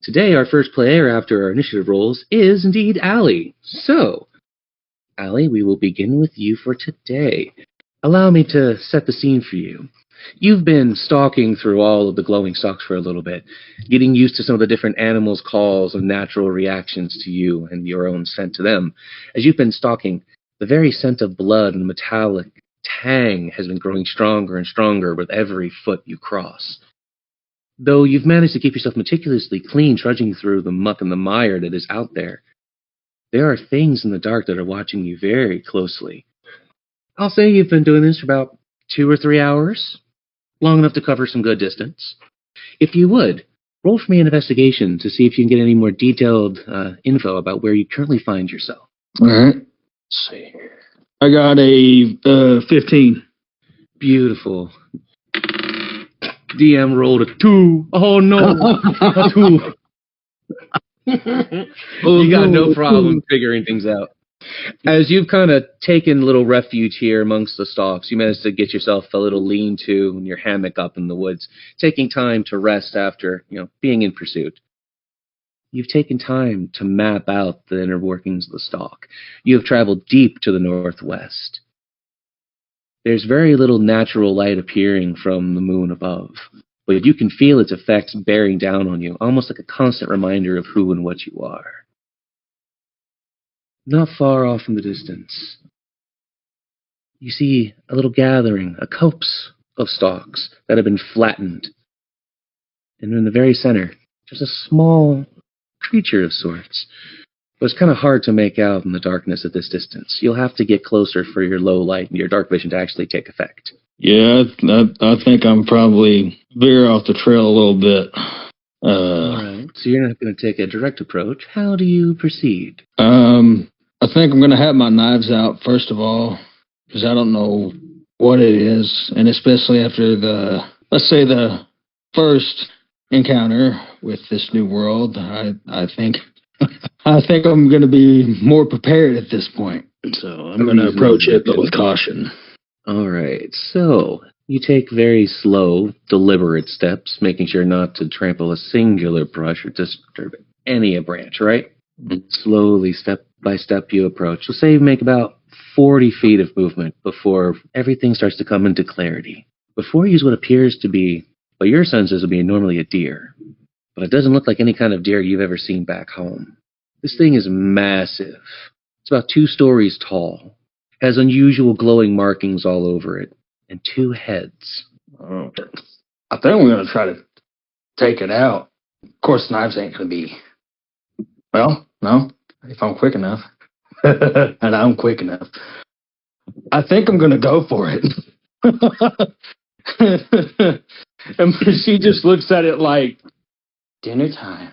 Today, our first player after our initiative rolls is indeed Allie. So, Allie, we will begin with you for today. Allow me to set the scene for you. You've been stalking through all of the glowing stalks for a little bit, getting used to some of the different animals' calls and natural reactions to you and your own scent to them. As you've been stalking, the very scent of blood and metallic tang has been growing stronger and stronger with every foot you cross. Though you've managed to keep yourself meticulously clean, trudging through the muck and the mire that is out there, there are things in the dark that are watching you very closely. I'll say you've been doing this for about 2 or 3 hours, long enough to cover some good distance. If you would, roll for me an investigation to see if you can get any more detailed info about where you currently find yourself. All right. Let's see. I got a 15. Beautiful. DM rolled a 2. Oh, no. A 2. You got no problem figuring things out. As you've kind of taken a little refuge here amongst the stalks, you managed to get yourself a little lean-to in your hammock up in the woods, taking time to rest after, being in pursuit. You've taken time to map out the inner workings of the stalk. You have traveled deep to the northwest. There's very little natural light appearing from the moon above, but you can feel its effects bearing down on you, almost like a constant reminder of who and what you are. Not far off in the distance, you see a little gathering, a copse of stalks that have been flattened. And in the very center, there's a small creature of sorts. But it's kind of hard to make out in the darkness at this distance. You'll have to get closer for your low light and your dark vision to actually take effect. Yeah, I think I'm probably veer off the trail a little bit. All right, so you're not going to take a direct approach. How do you proceed? I think I'm going to have my knives out, first of all, because I don't know what it is, and especially after let's say the first encounter with this new world, I think I'm going to be more prepared at this point. So I'm going to approach it, but with caution. All right, so you take very slow, deliberate steps, making sure not to trample a singular brush or disturb any branch, right? Mm-hmm. Slowly, step by step, you approach. So say you make about 40 feet of movement before everything starts to come into clarity. Before you use what appears to be, what your senses would be normally a deer, but it doesn't look like any kind of deer you've ever seen back home. This thing is massive. It's about 2 stories tall, has unusual glowing markings all over it, and 2 heads. Oh, I think we're going to try to take it out. Of course, knives ain't going to be... Well, no, if I'm quick enough. And I'm quick enough. I think I'm going to go for it. And she just looks at it like, dinner time.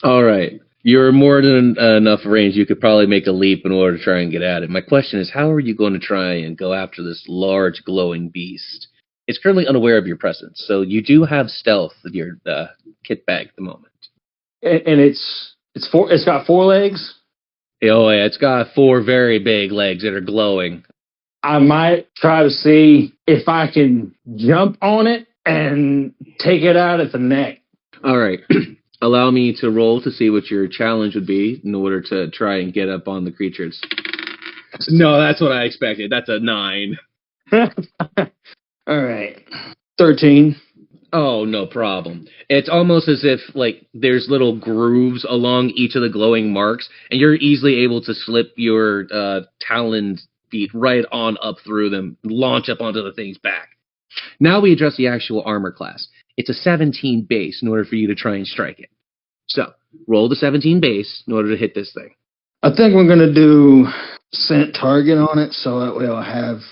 All right. You're more than enough range. You could probably make a leap in order to try and get at it. My question is, how are you going to try and go after this large glowing beast? It's currently unaware of your presence, so you do have stealth in your kit bag at the moment. And it's got 4 legs? Oh, yeah, it's got 4 very big legs that are glowing. I might try to see if I can jump on it and take it out at the neck. All right. Allow me to roll to see what your challenge would be in order to try and get up on the creatures. No, that's what I expected. That's a 9. All right. 13. Oh, no problem. It's almost as if, there's little grooves along each of the glowing marks, and you're easily able to slip your taloned feet right on up through them, launch up onto the thing's back. Now we address the actual armor class. It's a 17 base in order for you to try and strike it. So, roll the 17 base in order to hit this thing. I think we're going to do scent target on it, so that way I'll have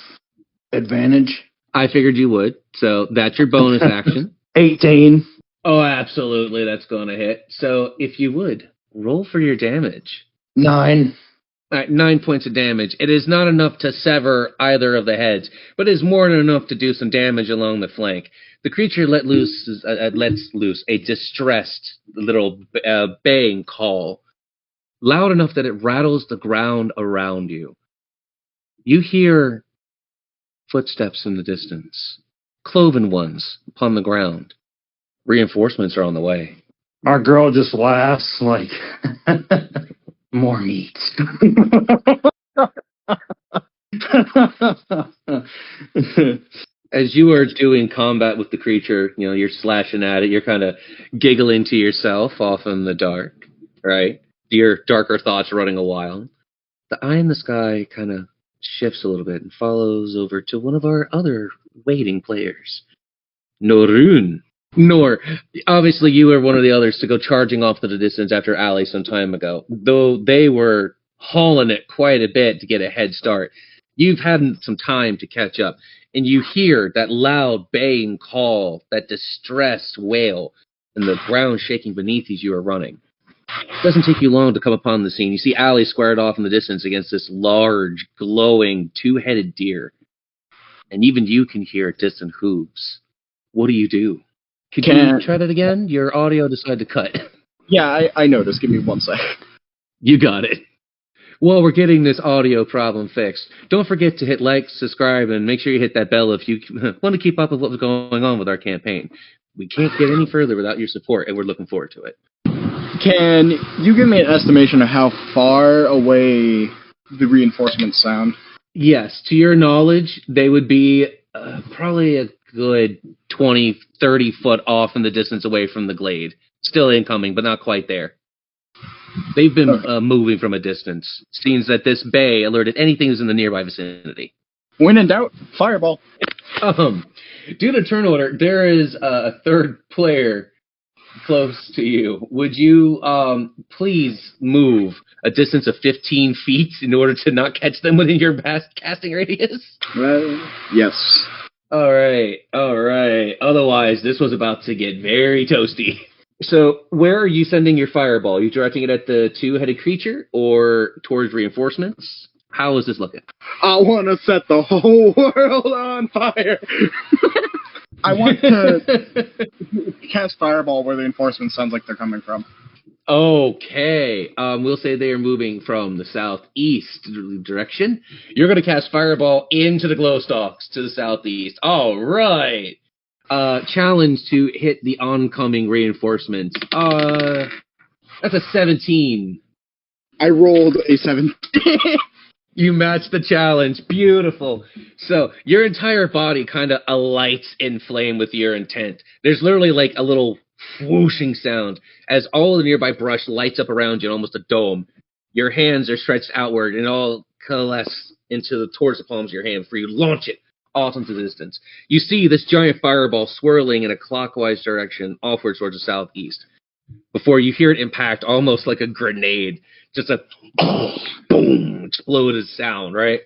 advantage. I figured you would, so that's your bonus action. 18. Oh, absolutely, that's going to hit. So, if you would, roll for your damage. 9. All right, 9 points of damage. It is not enough to sever either of the heads, but it is more than enough to do some damage along the flank. The creature lets loose a distressed little baying call, loud enough that it rattles the ground around you. You hear footsteps in the distance, cloven ones upon the ground. Reinforcements are on the way. Our girl just laughs like, more meat. As you are doing combat with the creature, you're slashing at it, you're kind of giggling to yourself off in the dark, right? Your darker thoughts running a while. The eye in the sky kind of shifts a little bit and follows over to one of our other waiting players, Norun. Nor, obviously you were one of the others to go charging off to the distance after Ali some time ago, though they were hauling it quite a bit to get a head start. You've had some time to catch up, and you hear that loud baying call, that distressed wail, and the ground shaking beneath as you are running. It doesn't take you long to come upon the scene. You see Ali squared off in the distance against this large, glowing, two-headed deer. And even you can hear distant hooves. What do you do? Could you try that again? Your audio decided to cut. Yeah, I noticed. Give me 1 sec. You got it. Well, we're getting this audio problem fixed. Don't forget to hit like, subscribe, and make sure you hit that bell if you want to keep up with what's going on with our campaign. We can't get any further without your support, and we're looking forward to it. Can you give me an estimation of how far away the reinforcements sound? Yes, to your knowledge, they would be probably a good 20, 30 foot off in the distance away from the glade. Still incoming, but not quite there. They've been moving from a distance. Seems that this bay alerted anything who's in the nearby vicinity. When in doubt, fireball. Due to turn order, there is a third player close to you. Would you please move a distance of 15 feet in order to not catch them within your casting radius? Yes. All right. Otherwise, this was about to get very toasty. So, where are you sending your fireball? Are you directing it at the two-headed creature or towards reinforcements? How is this looking? I want to set the whole world on fire. I want to cast fireball where the reinforcements sounds like they're coming from. Okay. We'll say they are moving from the southeast direction. You're going to cast fireball into the glow stalks to the southeast. All right. Challenge to hit the oncoming reinforcements. That's a 17. I rolled a 17. You matched the challenge. Beautiful. So your entire body kind of alights in flame with your intent. There's literally like a little whooshing sound as all the nearby brush lights up around you in almost a dome. Your hands are stretched outward and all coalesce towards the palms of your hand before you launch it off into the distance. You see this giant fireball swirling in a clockwise direction offwards towards the southeast before you hear it impact almost like a grenade. Just a boom, exploded sound, right?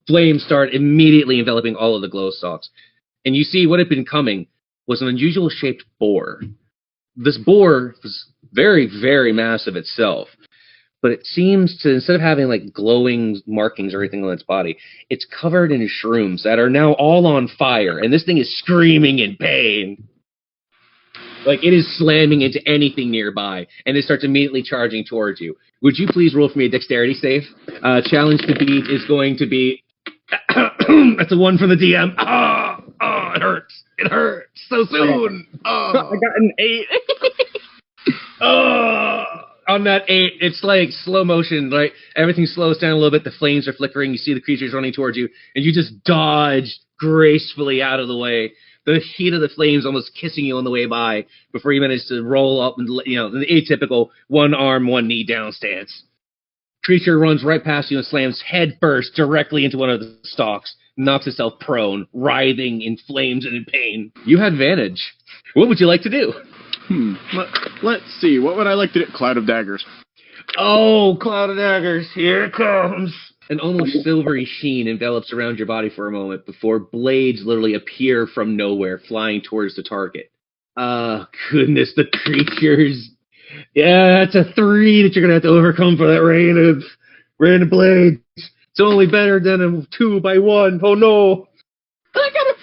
Flames start immediately enveloping all of the glow stalks. And you see what had been coming was an unusual shaped boar. This boar was very, very massive itself. But it seems to, instead of having like glowing markings or anything on its body, it's covered in shrooms that are now all on fire. And this thing is screaming in pain. Like, it is slamming into anything nearby, and it starts immediately charging towards you. Would you please roll for me a dexterity save? Challenge to beat is going to be... That's a 1 from the DM. It hurts. It hurts so soon. I got an 8. On that 8, it's like slow motion, right? Everything slows down a little bit. The flames are flickering. You see the creatures running towards you, and you just dodge gracefully out of the way. The heat of the flames almost kissing you on the way by before you manage to roll up and, the atypical one arm, one knee down stance. Creature runs right past you and slams head first directly into one of the stalks, knocks itself prone, writhing in flames and in pain. You had advantage. What would you like to do? Let's see. What would I like to do? Cloud of Daggers. Oh, Cloud of Daggers. Here it comes. An almost silvery sheen envelops around your body for a moment before blades literally appear from nowhere, flying towards the target. Goodness, the creatures. Yeah, that's a 3 that you're going to have to overcome for that rain of blades. It's only better than a 2 by 1. Oh, no. I got a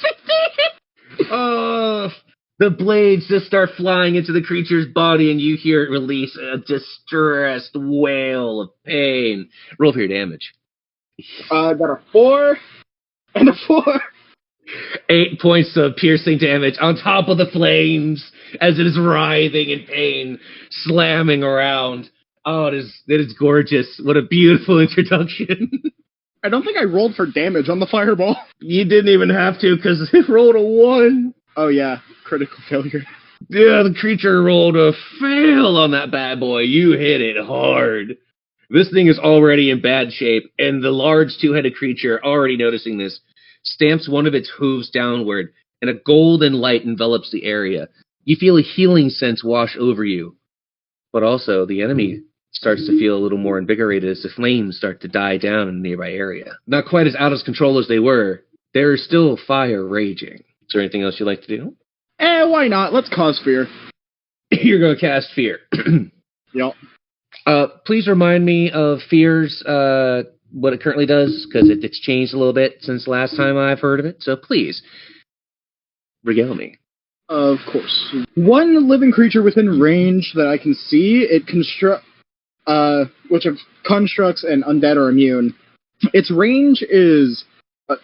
15! The blades just start flying into the creature's body, and you hear it release a distressed wail of pain. Roll for your damage. I got a 4 and a 4. 8 points of piercing damage on top of the flames as it is writhing in pain, slamming around. Oh, it is gorgeous. What a beautiful introduction. I don't think I rolled for damage on the fireball. You didn't even have to because it rolled a 1. Oh, yeah. Critical failure. Yeah, the creature rolled a fail on that bad boy. You hit it hard. This thing is already in bad shape, and the large two-headed creature, already noticing this, stamps one of its hooves downward, and a golden light envelops the area. You feel a healing sense wash over you. But also, the enemy starts to feel a little more invigorated as the flames start to die down in the nearby area. Not quite as out of control as they were. There is still fire raging. Is there anything else you'd like to do? Why not? Let's cause fear. You're going to cast fear. Yep. Please remind me of fears, what it currently does, because it's changed a little bit since the last time I've heard of it. So please, regale me. Of course. One living creature within range that I can see, which of constructs and undead are immune. Its range is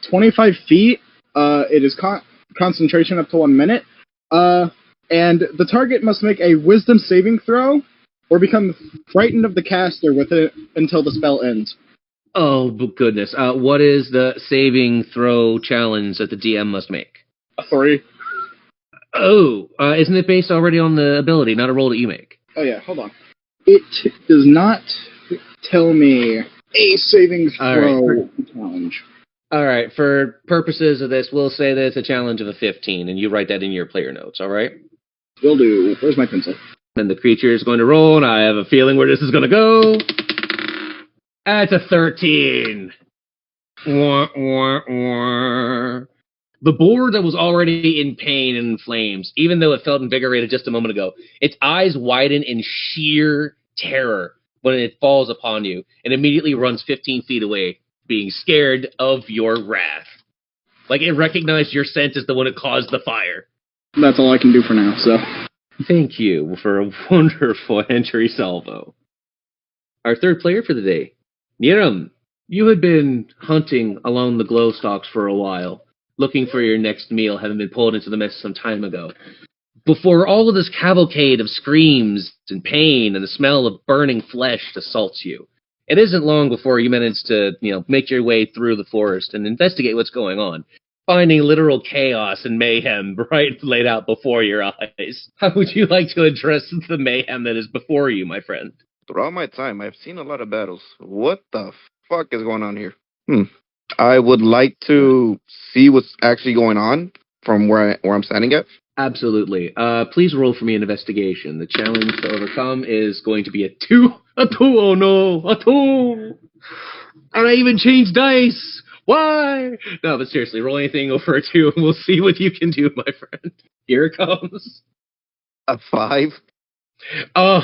25 feet. It is concentration up to 1 minute. And the target must make a wisdom saving throw or become frightened of the caster with it until the spell ends. Oh, goodness. What is the saving throw challenge that the DM must make? A 3. Oh, isn't it based already on the ability, not a roll that you make? Oh, yeah, hold on. It does not tell me a saving throw challenge. All right, for purposes of this, we'll say that it's a challenge of a 15, and you write that in your player notes, all right? Will do. Where's my pencil? Then the creature is going to roll, and I have a feeling where this is going to go. That's a 13. Wah, wah, wah. The boar that was already in pain and in flames, even though it felt invigorated just a moment ago, its eyes widen in sheer terror when it falls upon you and immediately runs 15 feet away, being scared of your wrath. Like it recognized your scent as the one that caused the fire. That's all I can do for now, so. Thank you for a wonderful entry salvo. Our third player for the day. Niram, you had been hunting along the glow stalks for a while, looking for your next meal, having been pulled into the mess some time ago. Before all of this cavalcade of screams and pain and the smell of burning flesh assaults you, it isn't long before you manage to, make your way through the forest and investigate what's going on, finding literal chaos and mayhem right laid out before your eyes. How would you like to address the mayhem that is before you, my friend? Throughout my time, I've seen a lot of battles. What the fuck is going on here? I would like to see what's actually going on from where I'm standing at. Absolutely. Please roll for me an investigation. The challenge to overcome is going to be a 2. A 2, oh no, a 2. And I even changed dice. Why? No, but seriously, roll anything over a 2 and we'll see what you can do, my friend. Here it comes. A 5. Oh,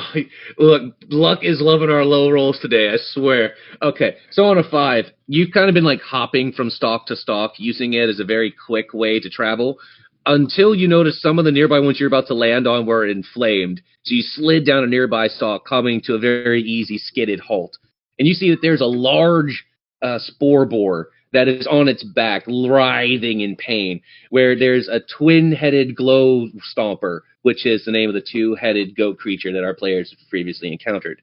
look, luck is loving our low rolls today, I swear. Okay, so on a 5, you've kind of been like hopping from stalk to stalk, using it as a very quick way to travel, until you notice some of the nearby ones you're about to land on were inflamed. So you slid down a nearby stalk, coming to a very easy skidded halt. And you see that there's a large spore boar that is on its back, writhing in pain, where there's a twin-headed glow stomper, which is the name of the two-headed goat creature that our players have previously encountered.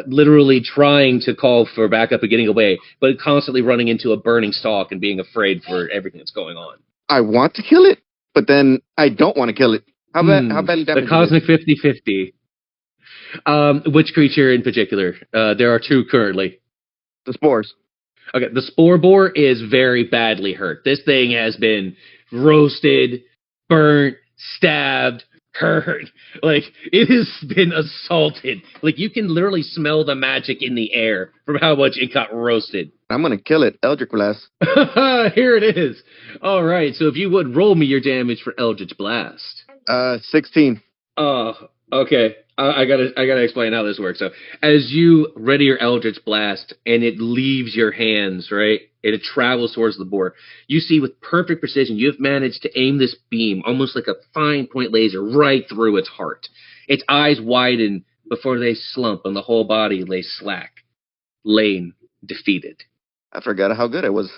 Literally trying to call for backup and getting away, but constantly running into a burning stalk and being afraid for everything that's going on. I want to kill it, but then I don't want to kill it. How badly damaged? The cosmic 50-50. Which creature in particular? There are 2 currently. The spores. Okay, the spore boar is very badly hurt. This thing has been roasted, burnt, stabbed, hurt. Like, it has been assaulted. Like, you can literally smell the magic in the air from how much it got roasted. I'm going to kill it. Eldritch Blast. Here it is. All right, so if you would roll me your damage for Eldritch Blast. 16. Oh, okay. I gotta explain how this works. So, as you ready your Eldritch Blast and it leaves your hands, right, and it travels towards the boar, you see with perfect precision you've managed to aim this beam, almost like a fine point laser, right through its heart. Its eyes widen before they slump, and the whole body lays slack, laying defeated. I forgot how good I was.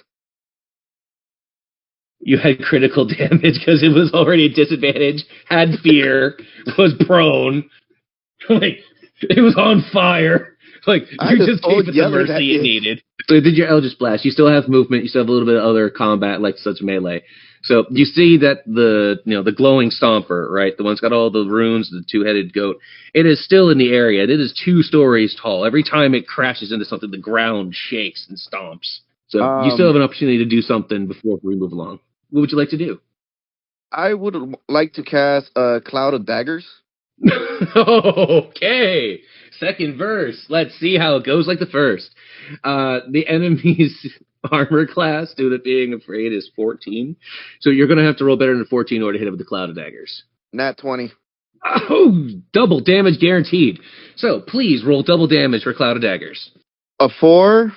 You had critical damage because it was already at disadvantage, had fear, was prone, like it was on fire. Like you just gave it the mercy it needed. So you did your Eldritch Blast. You still have movement. You still have a little bit of other combat, like such melee. So you see that the glowing Stomper, right? The one's got all the runes, the two-headed goat. It is still in the area. It is 2 stories tall. Every time it crashes into something, the ground shakes and stomps. So you still have an opportunity to do something before we move along. What would you like to do? I would like to cast a Cloud of Daggers. Okay. Second verse. Let's see how it goes like the first. The enemy's armor class, due to being afraid, is 14. So you're going to have to roll better than 14 in order to hit it with the Cloud of Daggers. Nat 20. Oh, double damage guaranteed. So please roll double damage for Cloud of Daggers. A 4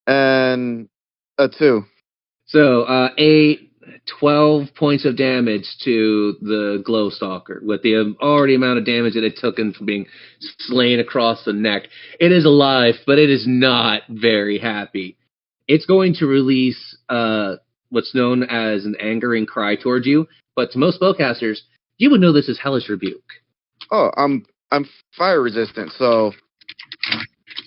and a 2. So 12 points of damage to the Glow Stalker with the already amount of damage that it took in from being slain across the neck. It is alive, but it is not very happy. It's going to release what's known as an angering cry towards you, but to most spellcasters, you would know this as Hellish Rebuke. Oh, I'm fire resistant, so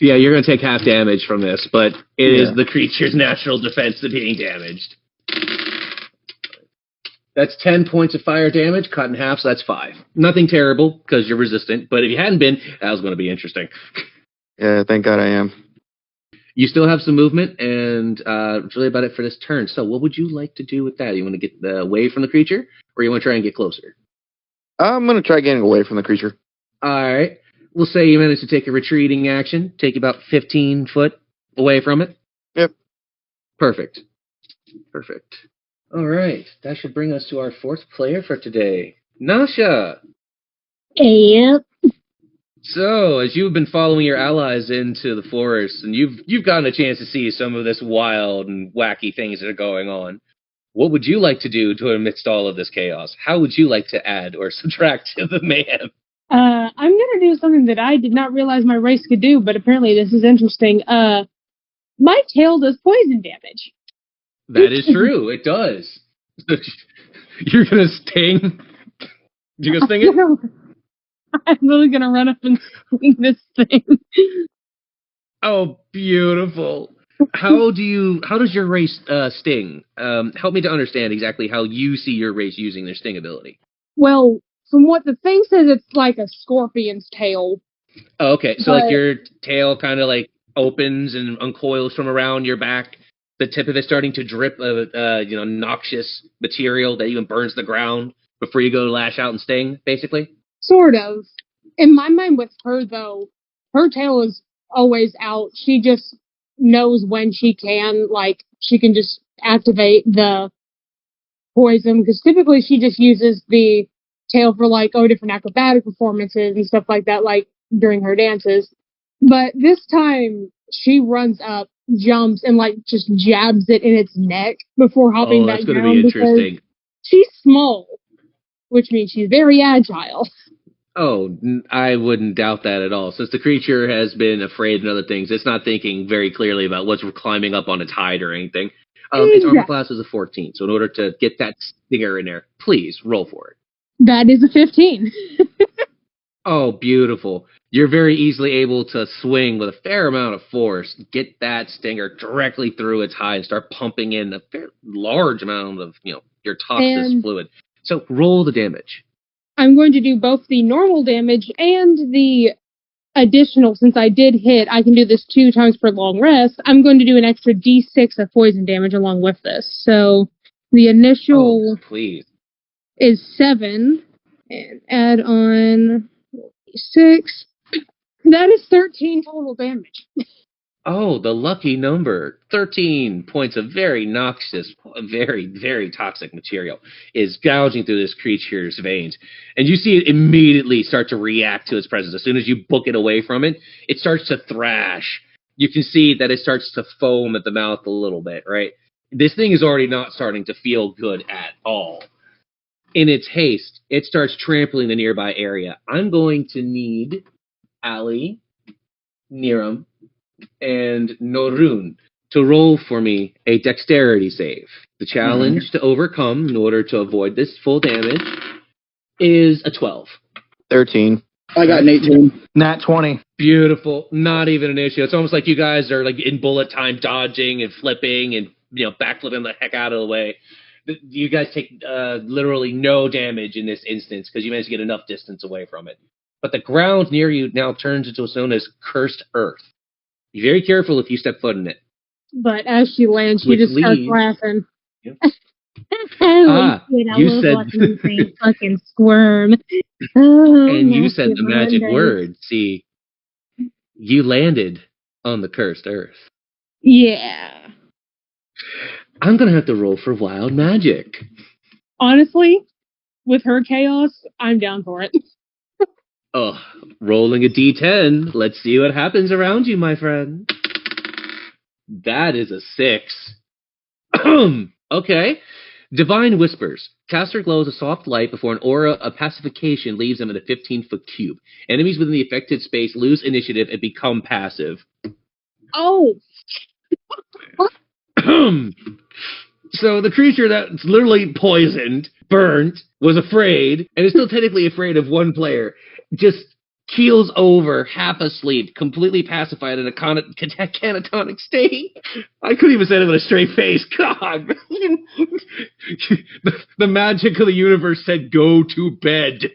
yeah, you're going to take half damage from this, but it is the creature's natural defense to being damaged. That's 10 points of fire damage, cut in half, so that's 5. Nothing terrible, because you're resistant, but if you hadn't been, that was going to be interesting. Yeah, thank God I am. You still have some movement, and it's really about it for this turn. So what would you like to do with that? You want to get away from the creature, or you want to try and get closer? I'm going to try getting away from the creature. All right. We'll say you managed to take a retreating action, take about 15 foot away from it. Yep. Perfect. All right. That should bring us to our 4th player for today. Nasha! Yep. So, as you've been following your allies into the forest, and you've gotten a chance to see some of this wild and wacky things that are going on, what would you like to do to amidst all of this chaos? How would you like to add or subtract to the mayhem? I'm going to do something that I did not realize my race could do, but apparently this is interesting. My tail does poison damage. That is true. It does. You're going to sting? You're going to sting it? I'm really going to run up and swing this thing. Oh, beautiful. How does your race sting? Help me to understand exactly how you see your race using their sting ability. Well, from what the thing says, it's like a scorpion's tail. Oh, okay. So like your tail kind of like opens and uncoils from around your back. The tip of it starting to drip noxious material that even burns the ground before you go to lash out and sting, basically? Sort of. In my mind with her, though, her tail is always out. She just knows when she can, like, she can just activate the poison, because typically she just uses the tail for, like, different acrobatic performances and stuff like that, like, during her dances. But this time, she runs up, jumps, and, like, just jabs it in its neck before hopping back down. Oh, that's going to be interesting. She's small, which means she's very agile. Oh, I wouldn't doubt that at all. Since the creature has been afraid and other things, it's not thinking very clearly about what's climbing up on its hide or anything. Its armor class is a 14, so in order to get that stinger in there, please roll for it. That is a 15. Oh, beautiful. You're very easily able to swing with a fair amount of force, get that stinger directly through its hide and start pumping in a fair large amount of, your toxic fluid. So roll the damage. I'm going to do both the normal damage and the additional, since I did hit, I can do this 2 times per long rest. I'm going to do an extra d6 of poison damage along with this. So the initial is 7, and add on 6. That is 13 total damage. Oh, the lucky number. 13 points of very noxious, very, very toxic material is gouging through this creature's veins. And you see it immediately start to react to its presence. As soon as you book it away from it, it starts to thrash. You can see that it starts to foam at the mouth a little bit, right? This thing is already not starting to feel good at all. In its haste, it starts trampling the nearby area. I'm going to need Ali, Niram, and Norun to roll for me a dexterity save. The challenge to overcome in order to avoid this full damage is a 12. 13. I got an 18. Nat 20. Beautiful. Not even an issue. It's almost like you guys are like in bullet time, dodging and flipping and backflipping the heck out of the way. You guys take literally no damage in this instance because you managed to get enough distance away from it. But the ground near you now turns into what's known as cursed earth. Be very careful if you step foot in it. But as she lands, she just starts laughing. Yep. You said watching this thing fucking squirm. And you said the magic word. See, you landed on the cursed earth. Yeah. I'm going to have to roll for wild magic. Honestly, with her chaos, I'm down for it. Oh, rolling a d10. Let's see what happens around you, my friend. That is a 6. Okay. Divine Whispers. Caster glows a soft light before an aura of pacification leaves them in a 15-foot cube. Enemies within the affected space lose initiative and become passive. Oh! So the creature that's literally poisoned, burnt, was afraid, and is still technically afraid of one player, just keels over, half asleep, completely pacified in a catatonic state. I couldn't even say it with a straight face. God. The magic of the universe said, go to bed.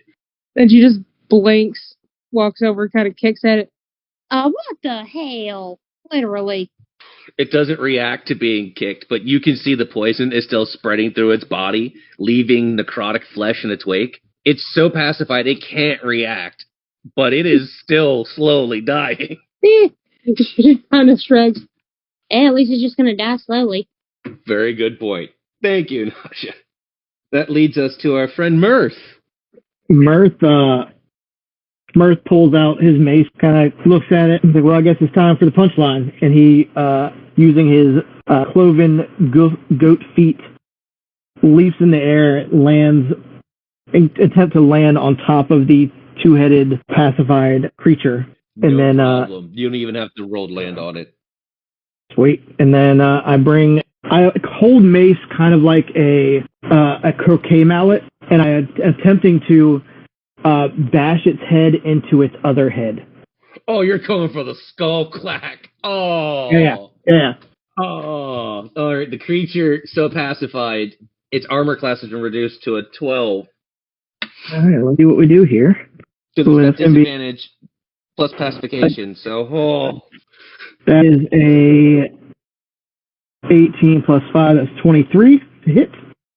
Then she just blinks, walks over, kind of kicks at it. What the hell? Literally. It doesn't react to being kicked, but you can see the poison is still spreading through its body, leaving necrotic flesh in its wake. It's so pacified it can't react, but it is still slowly dying. She kind of shrugs. At least it's just going to die slowly. Very good point. Thank you, Nasha. That leads us to our friend Mirth. Mirth pulls out his mace, kind of looks at it, and says, well, I guess it's time for the punchline. And he, using his cloven goat feet, leaps in the air, attempt to land on top of the two-headed pacified creature. And No then problem. You don't even have to roll to land on it. Sweet. And then I hold mace kind of like a croquet mallet, and I attempting to bash its head into its other head. Oh, you're going for the skull clack. Oh. Yeah. Oh. All right. The creature so pacified, its armor class has been reduced to a 12. All right, let's see what we do here. To the disadvantage plus pacification. So, that is a 18 plus 5. That's 23 to hit.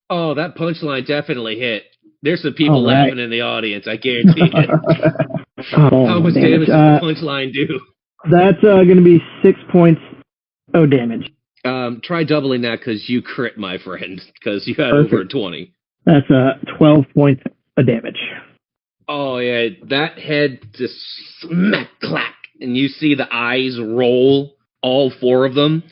Oh, that punchline definitely hit. There's some people laughing in the audience. I guarantee it. How much damage does the punchline do? That's going to be 6 points of damage. Try doubling that because you crit, my friend, because you had over 20. That's 12 points of damage. Oh, yeah. That head just smack, clack, and you see the eyes roll, all 4 of them,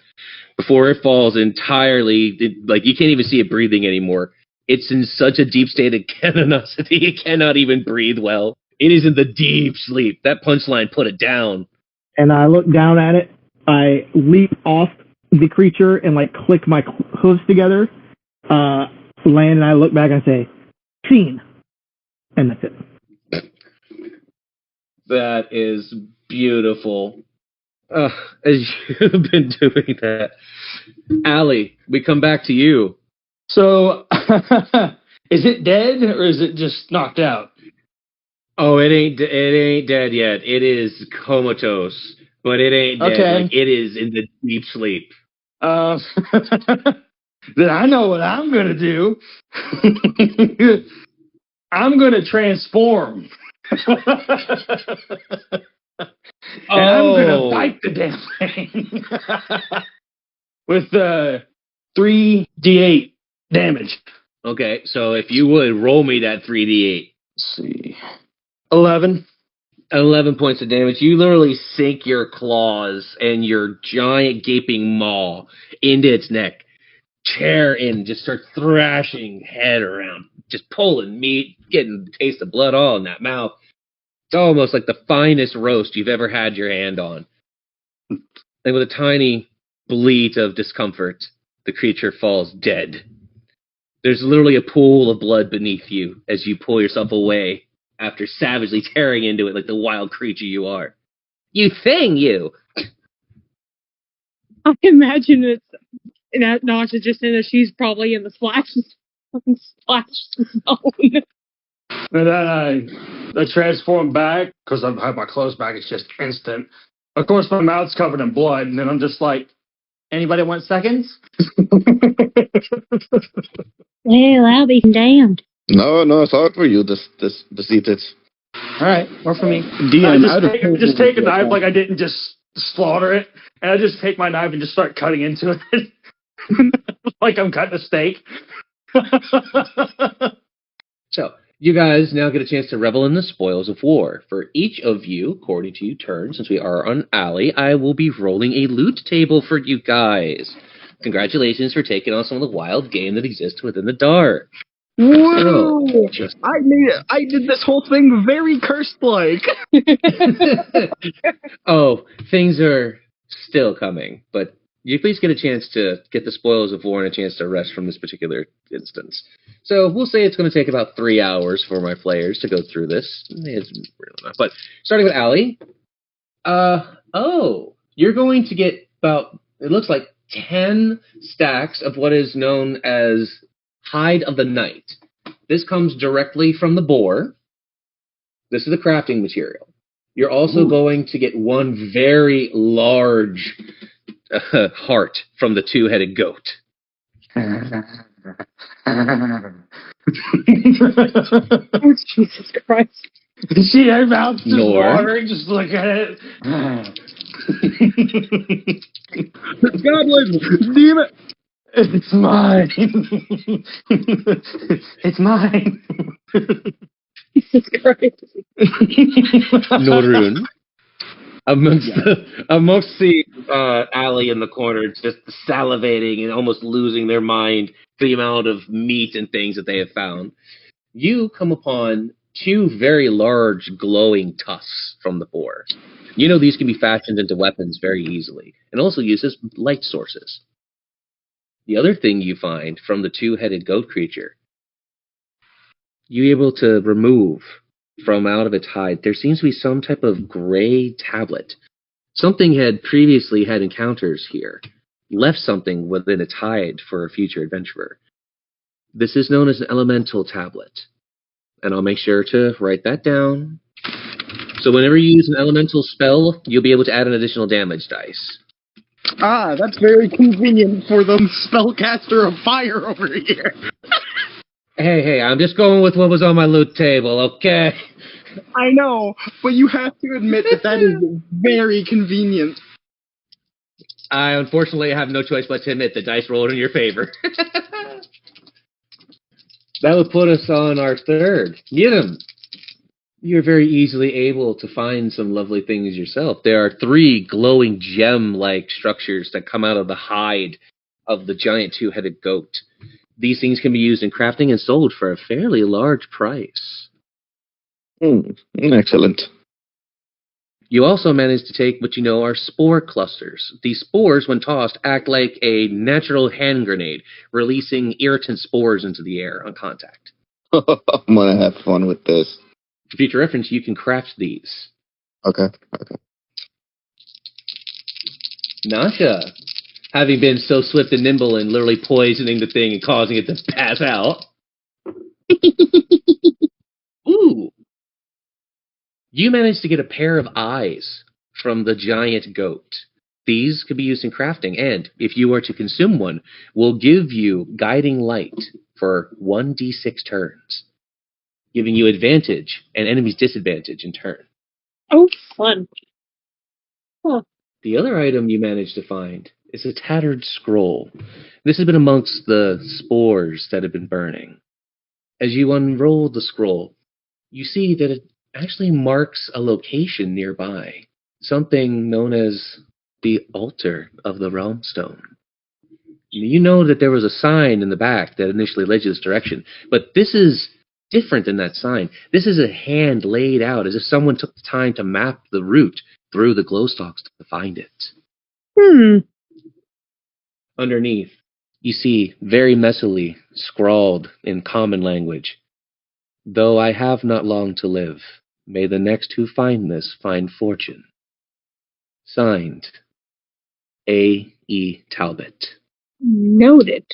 before it falls entirely. Like, you can't even see it breathing anymore. It's in such a deep state of canonicity, it cannot even breathe well. It is in the deep sleep. That punchline put it down. And I look down at it. I leap off the creature and, like, click my hooves together, land, and I look back and I say, scene. And that's it. That is beautiful. As you've been doing that. Allie, we come back to you. So, is it dead or is it just knocked out? Oh, it ain't dead yet. It is comatose, but it ain't dead. Okay. Like, it is in the deep sleep. Then I know what I'm gonna do. I'm gonna transform. And I'm gonna bite the damn thing with 3d8 damage. Okay, so if you would roll me that 3d8. Let's see. 11. 11 points of damage. You literally sink your claws and your giant gaping maw into its neck, tear in, just start thrashing head around, just pulling meat, getting the taste of blood all in that mouth. It's almost like the finest roast you've ever had your hand on. And with a tiny bleat of discomfort, the creature falls dead. There's literally a pool of blood beneath you as you pull yourself away after savagely tearing into it like the wild creature you are. You thing, you! I imagine it's Nasha just in that she's probably in the splash zone. And then I transform back, because I have my clothes back, it's just instant. Of course, my mouth's covered in blood, and then I'm just like, anybody want seconds? Well, I'll be damned. No, it's hard for you, this deceited. Alright, work for me. DM, I just take a knife like I didn't just slaughter it, and I just take my knife and just start cutting into it. Like I'm cutting a steak. So, you guys now get a chance to revel in the spoils of war. For each of you, according to turn, since we are on Alley, I will be rolling a loot table for you guys. Congratulations for taking on some of the wild game that exists within the dark. Whoa! So, I made it. I did this whole thing very cursed-like. oh, things are still coming, but you please get a chance to get the spoils of war and a chance to rest from this particular instance. So we'll say it's going to take about 3 hours for my players to go through this. It's really not. But starting with Allie, you're going to get about, it looks like 10 stacks of what is known as Hide of the Night. This comes directly from the boar. This is the crafting material. You're also going to get one very large heart from the two-headed goat. Oh, Jesus Christ. See, her mouth's just Nor. watering, just look at it. Goblin! Damn it! It's mine. It's mine. Jesus Christ. Norun. Amongst the alley in the corner, just salivating and almost losing their mind for the amount of meat and things that they have found, you come upon 2 very large glowing tusks from the boar. You know these can be fashioned into weapons very easily, and also used as light sources. The other thing you find from the two-headed goat creature, you're able to remove from out of its hide, there seems to be some type of gray tablet. Something had previously had encounters here, left something within its hide for a future adventurer. This is known as an elemental tablet, and I'll make sure to write that down. So whenever you use an elemental spell, you'll be able to add an additional damage dice. Ah, that's very convenient for the spellcaster of fire over here. Hey, I'm just going with what was on my loot table, okay? I know, but you have to admit that is very convenient. I unfortunately have no choice but to admit the dice rolled in your favor. That would put us on our third. Yidam. You're very easily able to find some lovely things yourself. There are 3 glowing gem-like structures that come out of the hide of the giant two-headed goat. These things can be used in crafting and sold for a fairly large price. Excellent. You also manage to take what you know are spore clusters. These spores, when tossed, act like a natural hand grenade, releasing irritant spores into the air on contact. I'm gonna have fun with this. For future reference, you can craft these. Okay. Nasha, having been so swift and nimble and literally poisoning the thing and causing it to pass out. Ooh. You managed to get a pair of eyes from the giant goat. These could be used in crafting, and if you were to consume one, will give you guiding light for 1d6 turns, giving you advantage and enemies disadvantage in turn. Oh, fun. Huh. The other item you managed to find is a tattered scroll. This has been amongst the spores that have been burning. As you unroll the scroll, you see that it actually marks a location nearby, something known as the altar of the realm stone. You know that there was a sign in the back that initially led you this direction, but this is different than that sign. This is a hand laid out as if someone took the time to map the route through the glow stalks to find it. Underneath, You see, very messily, scrawled in common language, "Though I have not long to live, may the next who find this find fortune." Signed, A. E. Talbot. Noted.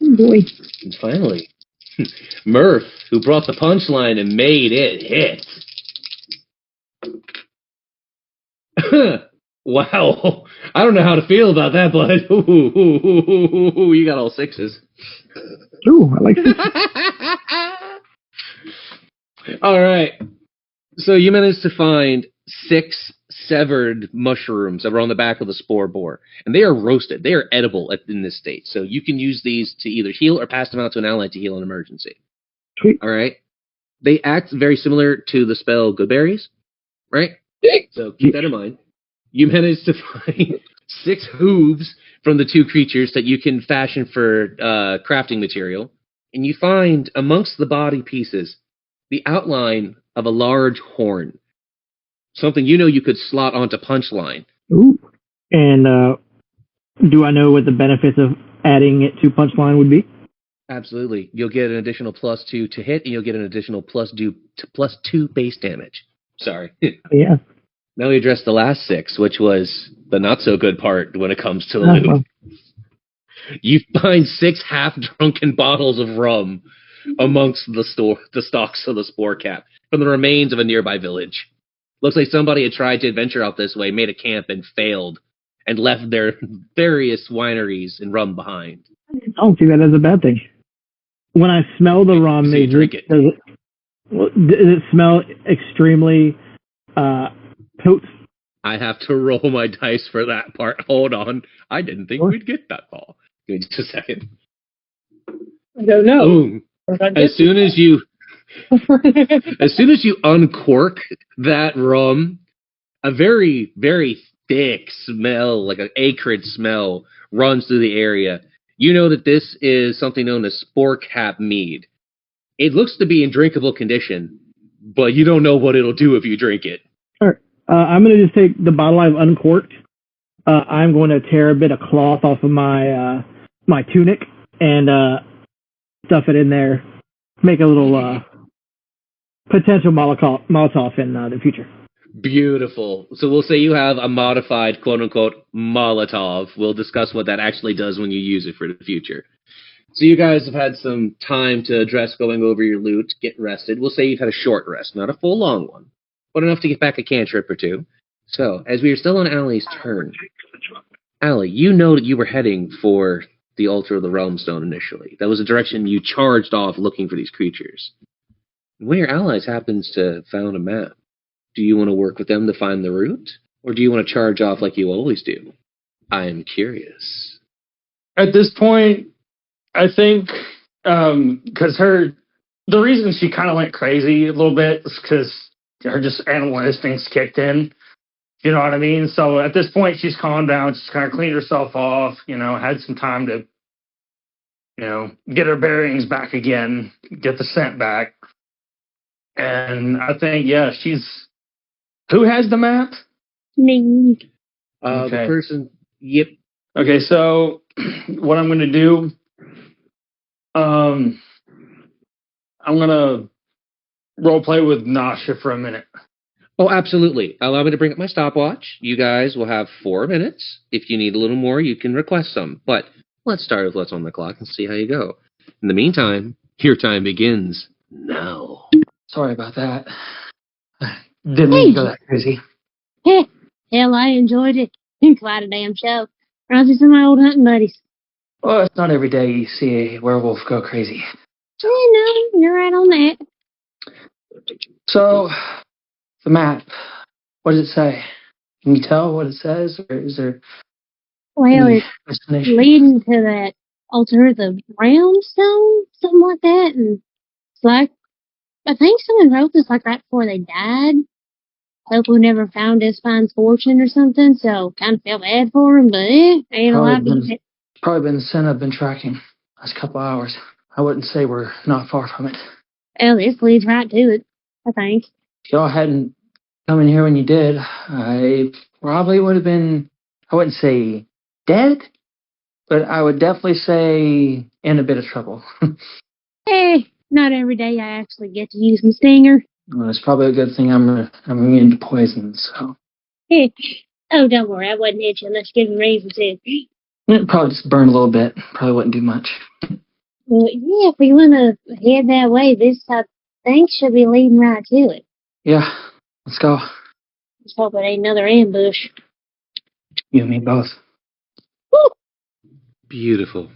Oh boy. And finally, Murph, who brought the punchline and made it hit. Wow. I don't know how to feel about that, bud. Ooh, you got all sixes. Ooh, I like this. All right. So you managed to find 6 severed mushrooms that were on the back of the spore boar, and they are roasted. They are edible in this state, so you can use these to either heal or pass them out to an ally to heal an emergency. Sweet. All right. They act very similar to the spell Good Berries, right? So keep that in mind. You managed to find 6 hooves from the 2 creatures that you can fashion for crafting material, and you find amongst the body pieces the outline of a large horn. Something you could slot onto Punchline. Ooh. And do I know what the benefits of adding it to Punchline would be? Absolutely. You'll get an additional +2 to hit, and you'll get an additional +2 base damage. Sorry. Yeah. Now we address the last 6, which was the not-so-good part when it comes to the loot. Well. You find 6 half-drunken bottles of rum amongst the stalks of the spore cap from the remains of a nearby village. Looks like somebody had tried to adventure out this way, made a camp, and failed, and left their various wineries and rum behind. I don't see that as a bad thing. When I smell the rum, So you drink it. Does it smell extremely potent? I have to roll my dice for that part. Hold on. I didn't think we'd get that far. Give me just a second. I don't know. Boom. As soon as you uncork that rum, a very, very thick smell, like an acrid smell, runs through the area. You know that this is something known as spore cap mead. It looks to be in drinkable condition, but you don't know what it'll do if you drink it. All right. I'm going to just take the bottle I've uncorked. I'm going to tear a bit of cloth off of my my tunic and stuff it in there. Make a little potential Molotov in the future. Beautiful. So we'll say you have a modified quote-unquote Molotov. We'll discuss what that actually does when you use it for the future. So you guys have had some time to address going over your loot, get rested. We'll say you've had a short rest, not a full long one, but enough to get back a cantrip or 2. So, as we are still on Allie's turn, Allie, you know that you were heading for the Altar of the Realm Stone initially. That was the direction you charged off looking for these creatures. One of your allies happens to have found a map. Do you want to work with them to find the route? Or do you want to charge off like you always do? I am curious. At this point, I think, because the reason she kind of went crazy a little bit is because her just animal instincts kicked in. You know what I mean? So at this point, she's calmed down. She's kind of cleaned herself off, had some time to, get her bearings back again, get the scent back. And I think, who has the map? Me. Okay. The person, yep. Okay, so what I'm going to do, I'm going to role play with Nasha for a minute. Oh, absolutely. Allow me to bring up my stopwatch. You guys will have 4 minutes. If you need a little more, you can request some. But let's start with what's on the clock and see how you go. In the meantime, your time begins now. Sorry about that. Didn't mean to go that crazy. Hell, I enjoyed it. Quite a damn show. Reminds me of my old hunting buddies. Well, it's not every day you see a werewolf go crazy. You know, you're right on that. So, the map, what does it say? Can you tell what it says? Or is there Well, any it's explanation? leading to that altar of the realm stone, something like that. And it's like, I think someone wrote this like right before they died. Hope we never found his fine fortune or something, so kind of feel bad for him, but ain't a lot beat it. Probably been the scent I've been tracking last couple hours. I wouldn't say we're not far from it. Well, this leads right to it, I think. If y'all hadn't come in here when you did, I probably would have been, I wouldn't say dead, but I would definitely say in a bit of trouble. Not every day I actually get to use my stinger. Well, it's probably a good thing I'm immune to poison, so. Oh, don't worry, I wasn't itching unless you give me reason to. It'd probably just burn a little bit. Probably wouldn't do much. Well, yeah, if we want to head that way, this I think should be leading right to it. Yeah, let's go. Let's hope it ain't another ambush. You and me both. Woo! Beautiful.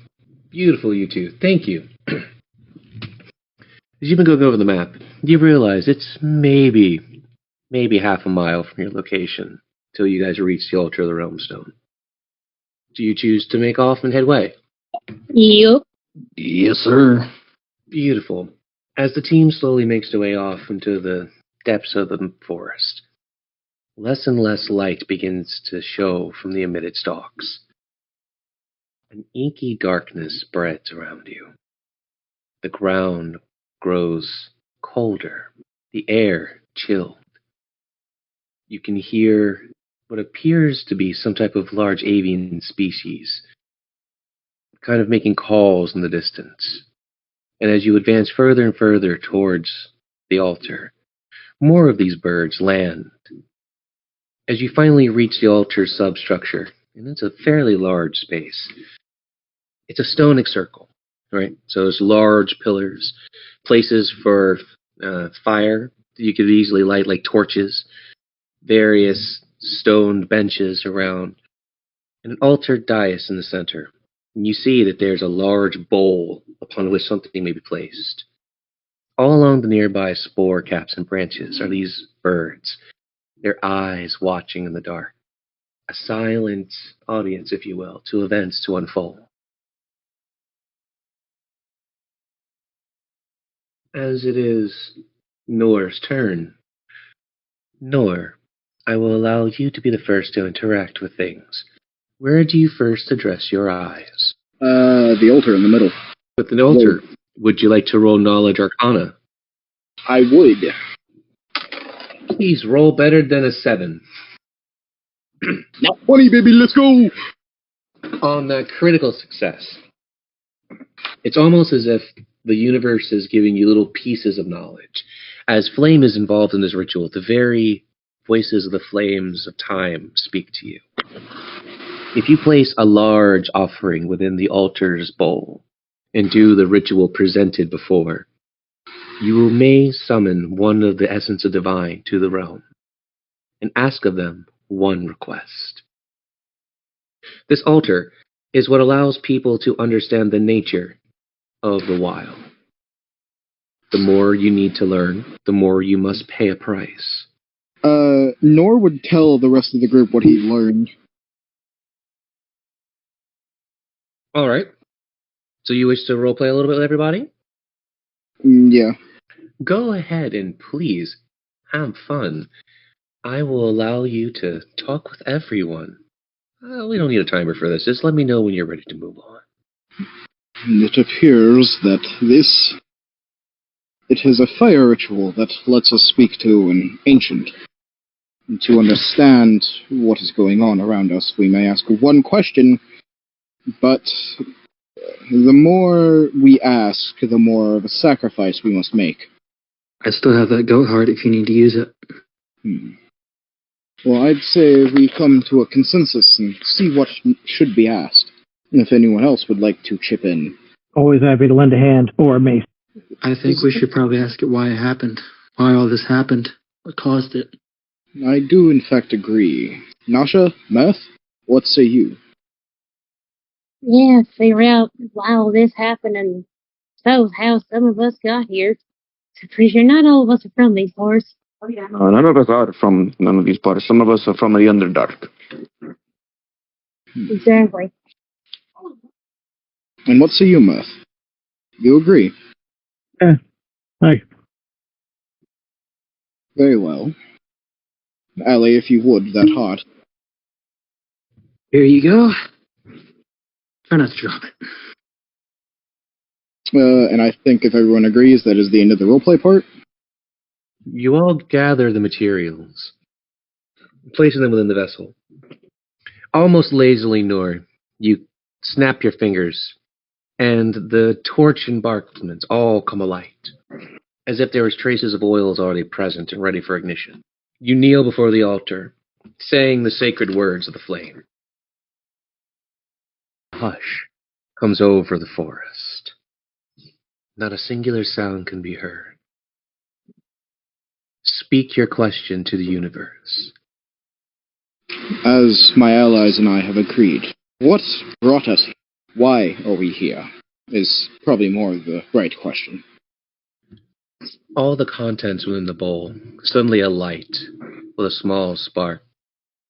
Beautiful, you two. Thank you. As you've been going over the map, you realize it's maybe half a mile from your location till you guys reach the altar of the Realm Stone. Do you choose to make off and head away? Yup. Yes, sir. Beautiful. As the team slowly makes their way off into the depths of the forest, less and less light begins to show from the emitted stalks. An inky darkness spreads around you. The ground grows colder, the air chilled. You can hear what appears to be some type of large avian species, kind of making calls in the distance. And as you advance further and further towards the altar, more of these birds land. As you finally reach the altar's substructure, and it's a fairly large space, it's a stonic circle, right? So there's large pillars, places for fire that you could easily light, like torches, various stone benches around, and an altar dais in the center. And you see that there's a large bowl upon which something may be placed. All along the nearby spore caps and branches are these birds, their eyes watching in the dark. A silent audience, if you will, to events to unfold. As it is Nor's turn, Nor, I will allow you to be the first to interact with things. Where do you first address your eyes? The altar in the middle. With an altar, would you like to roll Knowledge Arcana? I would. Please roll better than a 7. Not 20, baby, let's go! On that critical success, it's almost as if the universe is giving you little pieces of knowledge. As flame is involved in this ritual, the very voices of the flames of time speak to you. If you place a large offering within the altar's bowl and do the ritual presented before, you may summon one of the essence of divine to the realm and ask of them one request. This altar is what allows people to understand the nature of the wild. The more you need to learn, the more you must pay a price. Nor would tell the rest of the group what he learned. All right. So you wish to roleplay a little bit with everybody? Yeah. Go ahead and please have fun. I will allow you to talk with everyone. We don't need a timer for this. Just let me know when you're ready to move on. It appears that it is a fire ritual that lets us speak to an ancient. And to understand what is going on around us, we may ask one question, but the more we ask, the more of a sacrifice we must make. I still have that goat heart if you need to use it. Well, I'd say we come to a consensus and see what should be asked. And if anyone else would like to chip in. Always happy to lend a hand or a mace. I think we should probably ask it why it happened. Why all this happened. What caused it. I do, in fact, agree. Nasha, Meth, what say you? Yeah, figure out why all this happened and so how some of us got here. I'm pretty sure not all of us are from these parts. None of us are from none of these parts. Some of us are from the Underdark. Exactly. And what say you, Meth? You agree? Hi. Very well. Allie, if you would, that hot. Here you go. Try not to drop it. And I think if everyone agrees, that is the end of the roleplay part. You all gather the materials, placing them within the vessel. Almost lazily, Nor, you Snap your fingers, and the torch embarkments all come alight, as if there was traces of oils already present and ready for ignition. You kneel before the altar, saying the sacred words of the flame. Hush comes over the forest. Not a singular sound can be heard. Speak your question to the universe. As my allies and I have agreed, what brought us here? Why are we here? Is probably more the right question. All the contents within the bowl suddenly alight with a small spark,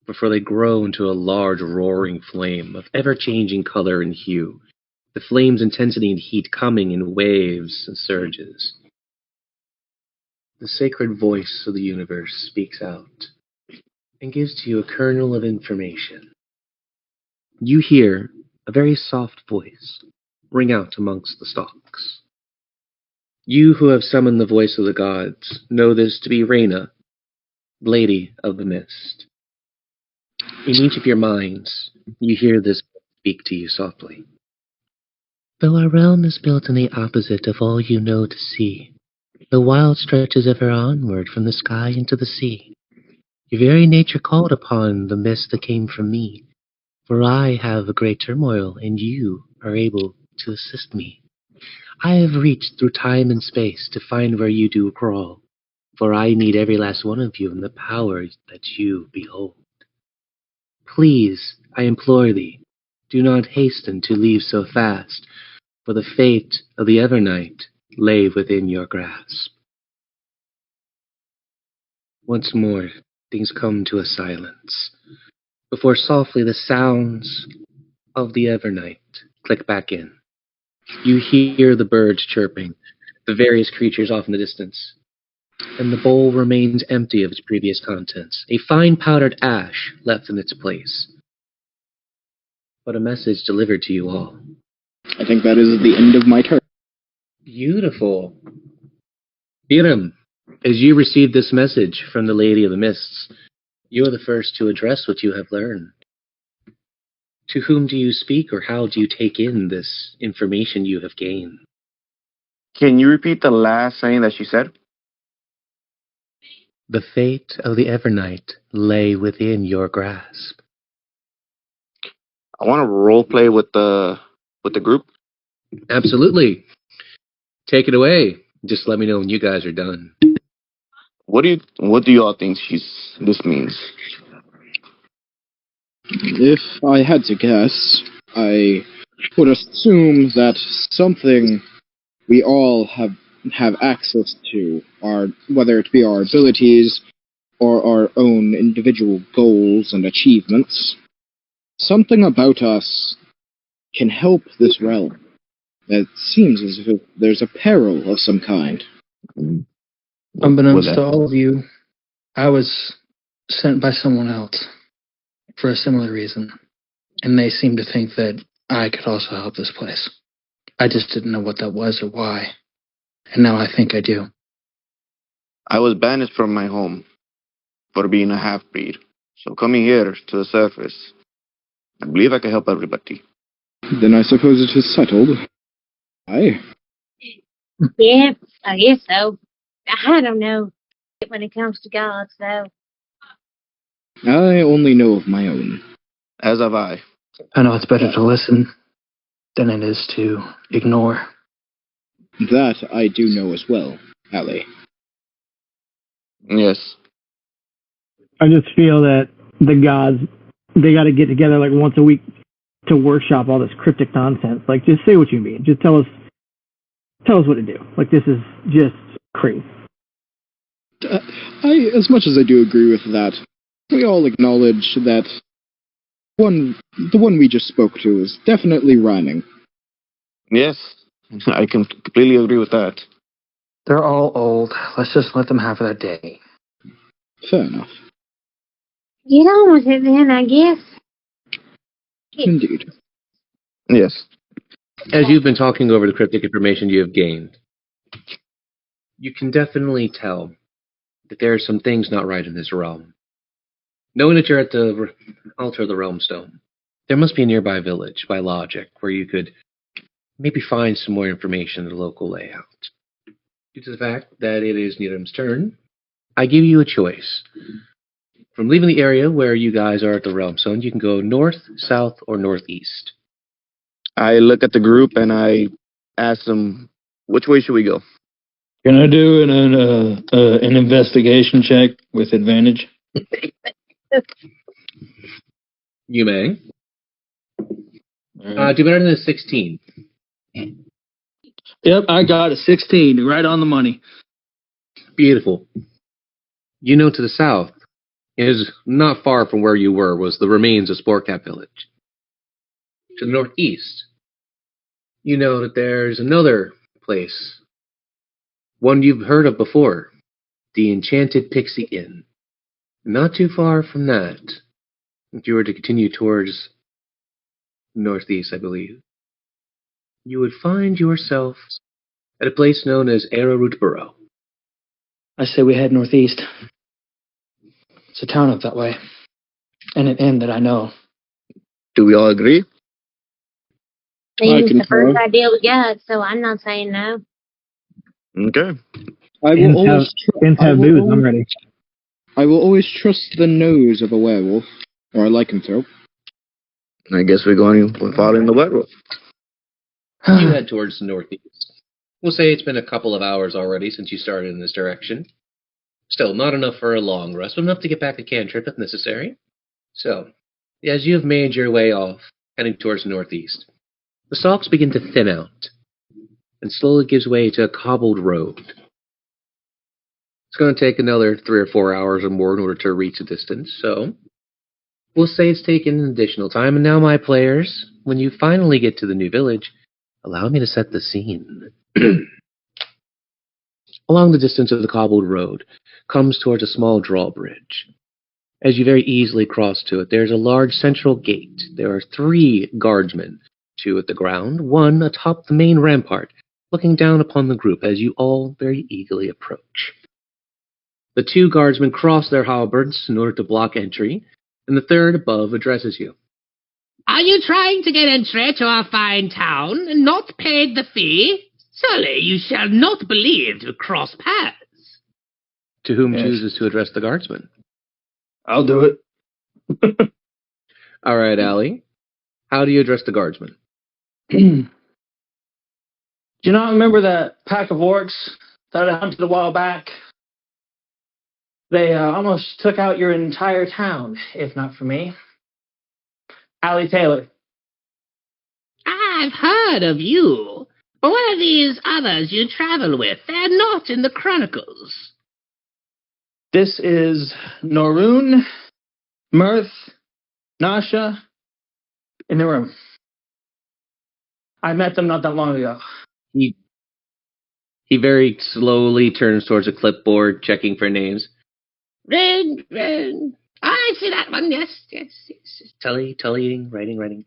before they grow into a large roaring flame of ever-changing color and hue, the flame's intensity and heat coming in waves and surges. The sacred voice of the universe speaks out and gives to you a kernel of information. You hear a very soft voice ring out amongst the stalks. You who have summoned the voice of the gods know this to be Reyna, Lady of the Mist. In each of your minds, you hear this speak to you softly. Though our realm is built in the opposite of all you know to see, the wild stretches ever onward from the sky into the sea. Your very nature called upon the mist that came from me, for I have a great turmoil, and you are able to assist me. I have reached through time and space to find where you do crawl, for I need every last one of you in the power that you behold. Please, I implore thee, do not hasten to leave so fast, for the fate of the Evernight lay within your grasp. Once more, things come to a silence, before softly the sounds of the Evernight click back in. You hear the birds chirping, the various creatures off in the distance, and the bowl remains empty of its previous contents, a fine powdered ash left in its place. But a message delivered to you all. I think that is the end of my turn. Beautiful. Biram, as you receive this message from the Lady of the Mists, you are the first to address what you have learned. To whom do you speak, or how do you take in this information you have gained? Can you repeat the last thing that she said? The fate of the Evernight lay within your grasp. I want to role play with the group. Absolutely. Take it away. Just let me know when you guys are done. What do you all think this means? If I had to guess, I would assume that something we all have access to, whether it be our abilities or our own individual goals and achievements, something about us can help this realm. It seems as if there's a peril of some kind. Unbeknownst to all of you, I was sent by someone else for a similar reason, and they seemed to think that I could also help this place. I just didn't know what that was or why, and now I think I do. I was banished from my home for being a half-breed. So coming here to the surface, I believe I can help everybody. Then I suppose it is settled. Aye. Yeah, I guess so. I don't know when it comes to gods, though. I only know of my own. As have I. I know it's better to listen than it is to ignore. That I do know as well, Allie. Yes. I just feel that the gods, they got to get together like once a week to workshop all this cryptic nonsense. Like, just say what you mean. Just tell us what to do. Like, this is just crazy. As much as I do agree with that, we all acknowledge that the one we just spoke to is definitely rhyming. Yes, I can completely agree with that. They're all old. Let's just let them have their day. Fair enough. Get on with it then, I guess. Indeed. Yes. As you've been talking over the cryptic information you have gained, you can definitely tell that there are some things not right in this realm. Knowing that you're at the altar of the realm stone, There must be a nearby village, by logic, where you could maybe find some more information on the local layout. Due to the fact that it is Niram's turn, I give you a choice. From leaving the area where you guys are at the Realm Zone, you can go north, south, or northeast. I look at the group and I ask them, which way should we go? Can I do an investigation check with advantage? You may. Do better than a 16. Yep, I got a 16, right on the money. Beautiful. You know, to the south, is not far from where you were, was the remains of Sportcap Village. To the northeast, you know that there's another place, one you've heard of before, the Enchanted Pixie Inn. Not too far from that, if you were to continue towards northeast, I believe, you would find yourself at a place known as Arrowroot Burrow. I say we head northeast. It's a town up that way. And an inn that I know. Do we all agree? It's the first idea we got, so I'm not saying no. Okay. Inns have booze, I'm ready. I will always trust the nose of a werewolf, or I like him to. I guess we're following the werewolf. You head towards the northeast. We'll say it's been a couple of hours already since you started in this direction. Still, not enough for a long rest, but enough to get back to Cantrip if necessary. So, as you have made your way off, heading towards the northeast, the stalks begin to thin out, and slowly gives way to a cobbled road. It's going to take another 3 or 4 hours or more in order to reach the distance, so we'll say it's taken an additional time. And now, my players, when you finally get to the new village, allow me to set the scene. Along the distance of the cobbled road comes towards a small drawbridge. As you very easily cross to it, there's a large central gate. There are 3 guardsmen, 2 at the ground, 1 atop the main rampart, looking down upon the group as you all very eagerly approach. The 2 guardsmen cross their halberds in order to block entry, and the 3rd above addresses you. Are you trying to get entry to our fine town and not paid the fee? Surely you shall not believe to cross paths. To whom chooses to address the guardsman? I'll do it. All right, Allie. How do you address the guardsman? Do you not remember that pack of orcs that I hunted a while back? They almost took out your entire town, if not for me. Allie Taylor. I've heard of you. But what are these others you travel with? They're not in the Chronicles. This is Norun, Mirth, Nasha, in the room. I met them not that long ago. He very slowly turns towards a clipboard, checking for names. Ren. I see that one, yes. Tullying, writing.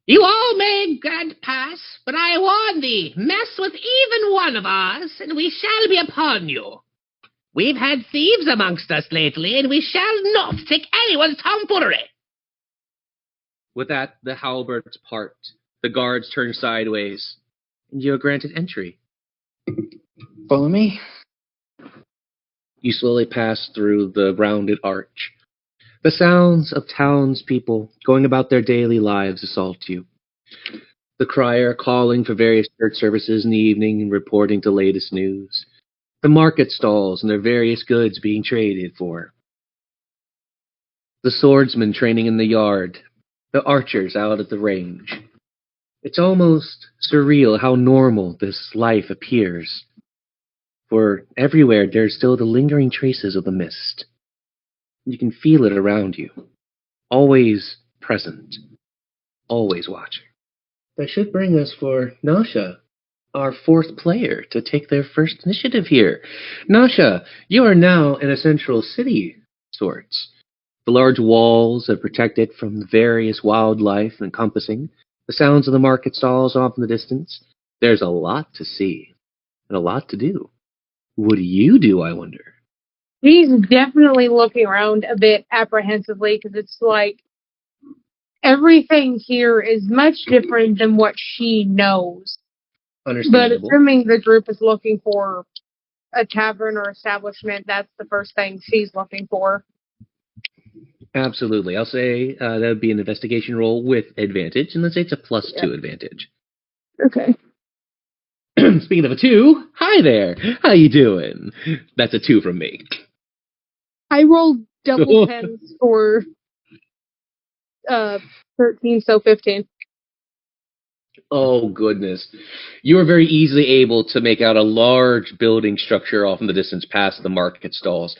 You all may grant pass, but I warn thee, mess with even one of us, and we shall be upon you. We've had thieves amongst us lately, and we shall not take anyone's tomfoolery. With that, the halberds part. The guards turn sideways, and you are granted entry. Follow me. You slowly pass through the rounded arch. The sounds of townspeople going about their daily lives assault you. The crier calling for various church services in the evening and reporting the latest news. The market stalls and their various goods being traded for. The swordsmen training in the yard. The archers out at the range. It's almost surreal how normal this life appears. For everywhere there's still the lingering traces of the mist. You can feel it around you. Always present. Always watching. That should bring us for Nasha, our 4th player, to take their first initiative here. Nasha, you are now in a central city, sorts. The large walls that protect it from the various wildlife encompassing. The sounds of the market stalls off in the distance. There's a lot to see. And a lot to do. What do you do, I wonder? He's definitely looking around a bit apprehensively because it's like everything here is much different than what she knows. But Understandable. assuming the group is looking for a tavern or establishment, that's the first thing she's looking for. Absolutely. I'll say that would be an investigation roll with advantage, and let's say it's a +2 advantage. Okay. Speaking of a 2, hi there. How you doing? That's a 2 from me. I rolled double tens for 13, so 15. Oh, goodness. You are very easily able to make out a large building structure off in the distance past the market stalls.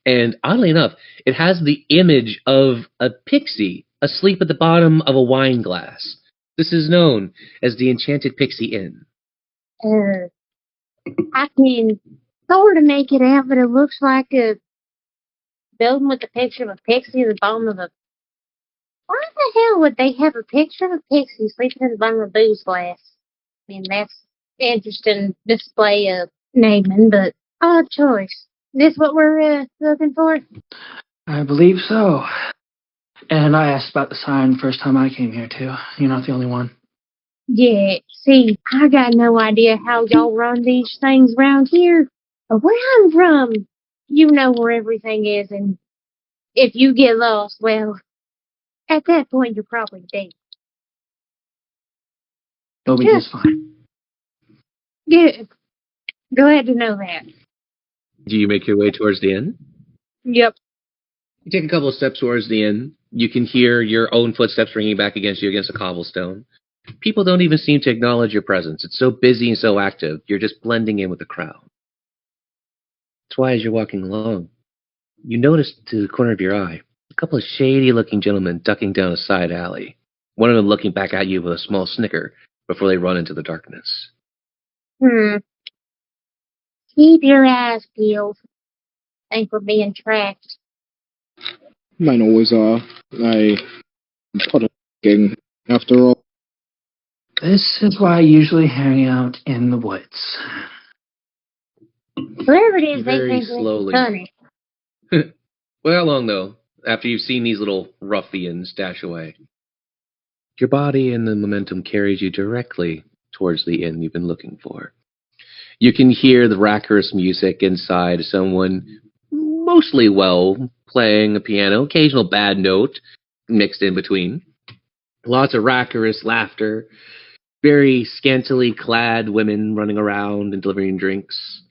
And oddly enough, it has the image of a pixie asleep at the bottom of a wine glass. This is known as the Enchanted Pixie Inn. I can sort of make it out, but it looks like a building with a picture of a pixie at the bottom of a... Why the hell would they have a picture of a pixie sleeping at the bottom of a booze glass? I mean, that's interesting display of naming, but odd choice. This what we're looking for? I believe so. And I asked about the sign first time I came here, too. You're not the only one. Yeah, see, I got no idea how y'all run these things around here. But where I'm from, you know where everything is, and if you get lost, well, at that point you're probably dead. You'll be just fine. Good. Glad to know that. Do you make your way towards the inn? Yep. You take a couple of steps towards the inn. You can hear your own footsteps ringing back against you against a cobblestone. People don't even seem to acknowledge your presence. It's so busy and so active, you're just blending in with the crowd. That's why as you're walking along, you notice to the corner of your eye a couple of shady-looking gentlemen ducking down a side alley. One of them looking back at you with a small snicker before they run into the darkness. Keep your eyes peeled. Think we're being tracked. Mine always are. I put a game after all. This is why I usually hang out in the woods. Whoever it is, they Very think slowly. it's funny. Well, how long, though, after you've seen these little ruffians dash away? Your body and the momentum carries you directly towards the inn you've been looking for. You can hear the raucous music inside, someone mostly well playing a piano, occasional bad note mixed in between. Lots of raucous laughter, very scantily clad women running around and delivering drinks.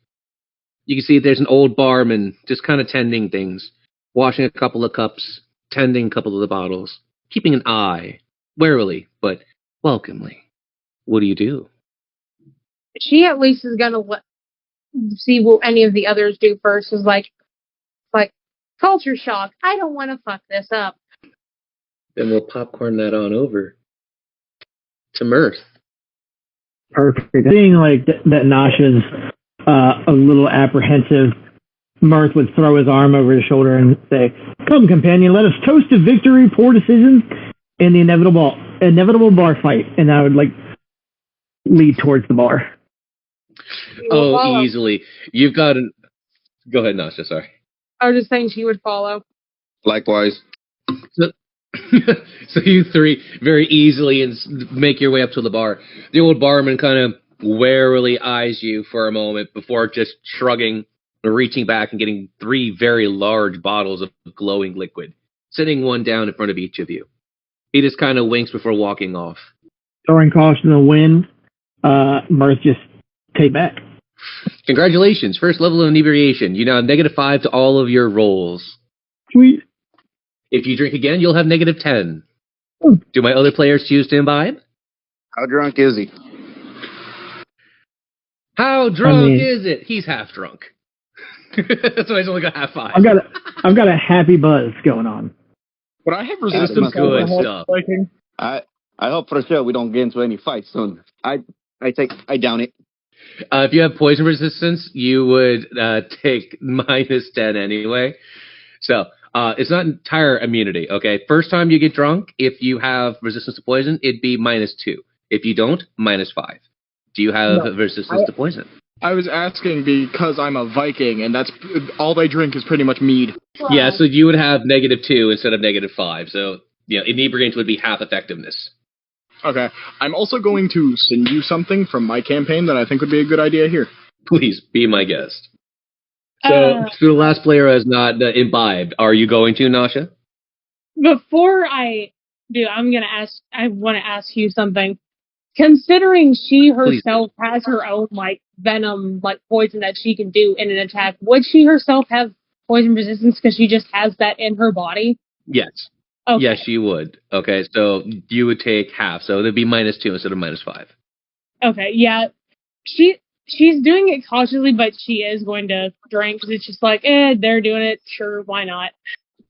You can see there's an old barman just kind of tending things, washing a couple of cups, tending a couple of the bottles, keeping an eye, warily but welcomely. What do you do? She at least is gonna see what any of the others do first. Is like culture shock. I don't want to fuck this up. Then we'll popcorn that on over to Mirth. Perfect. Seeing like that Nasha's a little apprehensive, Mirth would throw his arm over his shoulder and say, "Come, companion, let us toast to victory, poor decisions, and the inevitable bar fight." And I would lead towards the bar. Oh, easily. You've got an... Go ahead, Nasha, sorry. I was just saying she would follow. Likewise. So you three very easily make your way up to the bar. The old barman kind of warily eyes you for a moment before just shrugging, reaching back and getting 3 very large bottles of glowing liquid, sitting one down in front of each of you. He just kind of winks before walking off. Throwing caution to the wind, Mirth just take back. Congratulations, first level of inebriation. You now have -5 to all of your rolls. Sweet. If you drink again, you'll have -10. Do my other players choose to imbibe? How drunk is he? How drunk is it? He's half drunk. So he's only got half 5. I've got a happy buzz going on. But I have That's resistance some good to stuff. liking. I hope for sure we don't get into any fights soon. I down it. If you have poison resistance, you would take -10 anyway. So it's not entire immunity, okay? First time you get drunk, if you have resistance to poison, it'd be -2. If you don't, -5. Do you have resistance to poison? I was asking because I'm a Viking, and that's all they drink is pretty much mead. Yeah, so you would have -2 instead of -5. So inebriant would be half effectiveness. Okay. I'm also going to send you something from my campaign that I think would be a good idea here. Please be my guest. So the last player has not imbibed. Are you going to, Nasha? Before I do, I want to ask you something. Considering she herself has her own, venom, poison that she can do in an attack, would she herself have poison resistance because she just has that in her body? Yes. Okay. Yes, she would. Okay, so you would take half. So it'd be -2 instead of -5. Okay, yeah. She's doing it cautiously, but she is going to drink because it's just they're doing it. Sure, why not?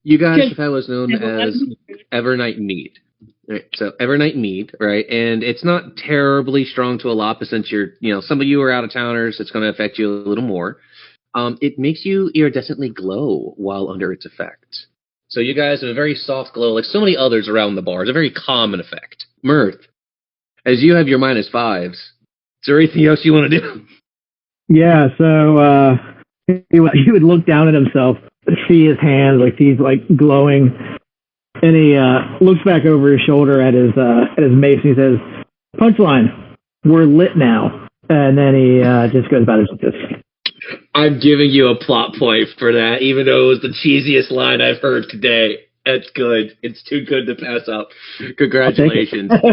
You guys have had what's known as Evernight Mead. Right, so Evernight Mead, right? And it's not terribly strong to a lot, but since some of you are out-of-towners, it's going to affect you a little more. It makes you iridescently glow while under its effect. So you guys have a very soft glow, like so many others around the bar. It's a very common effect. Mirth, as you have your -5s, is there anything else you want to do? Yeah, so he would look down at himself, see his hands, he's glowing, and he looks back over his shoulder at his mace and he says, "Punchline, we're lit now." And then he just goes about his business. I'm giving you a plot point for that, even though it was the cheesiest line I've heard today. That's good. It's too good to pass up. Congratulations. That's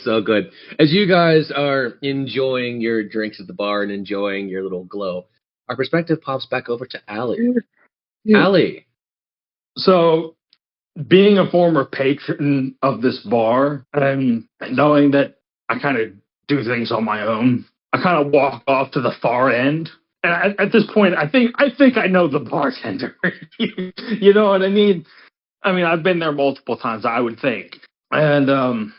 so good. As you guys are enjoying your drinks at the bar and enjoying your little glow, our perspective pops back over to Allie. Allie. So, being a former patron of this bar and knowing that I kind of do things on my own, I kind of walk off to the far end. And at this point, I think I know the bartender. You know what I mean? I mean, I've been there multiple times, I would think. And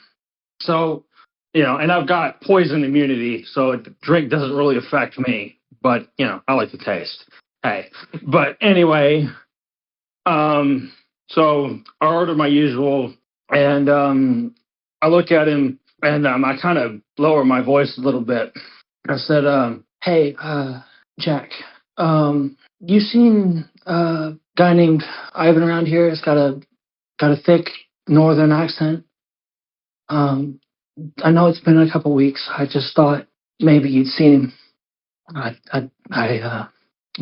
so, and I've got poison immunity, so the drink doesn't really affect me. But, I like the taste. Hey. But anyway, so I order my usual, and I look at him, and I kind of lower my voice a little bit. I said, "Hey, Jack, you seen a guy named Ivan around here? He's got a thick northern accent. I know it's been a couple weeks. I just thought maybe you'd seen him. I'm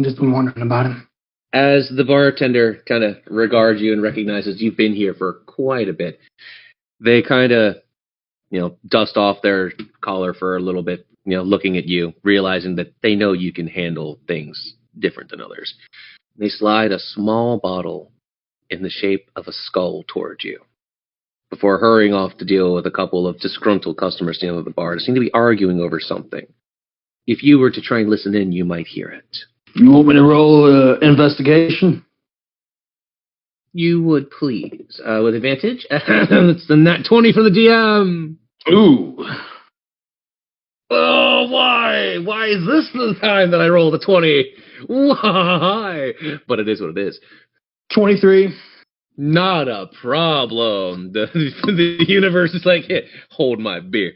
just been wondering about him." As the bartender kind of regards you and recognizes you've been here for quite a bit, they kind of, dust off their collar for a little bit, looking at you, realizing that they know you can handle things different than others. They slide a small bottle in the shape of a skull towards you before hurrying off to deal with a couple of disgruntled customers standing at the bar that seem to be arguing over something. If you were to try and listen in, you might hear it. You want me to roll investigation? You would please. With advantage. It's the nat 20 from the DM. Ooh. Oh, why? Why is this the time that I roll the 20? Why? But it is what it is. 23. Not a problem. The universe is like, hey, hold my beer.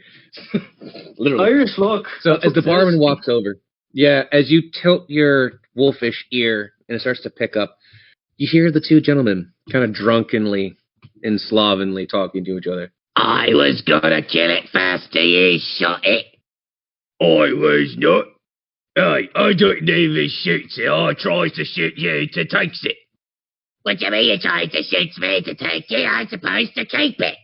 Literally. Irish look. So as the barman walks over, as you tilt your wolfish ear and it starts to pick up, you hear the two gentlemen kind of drunkenly and slovenly talking to each other. I was gonna kill it faster, you shot it. I was not. I don't even shoot it. I tries to shoot you to take it. What do you mean you tried to shoot me to take it? I'm supposed to keep it.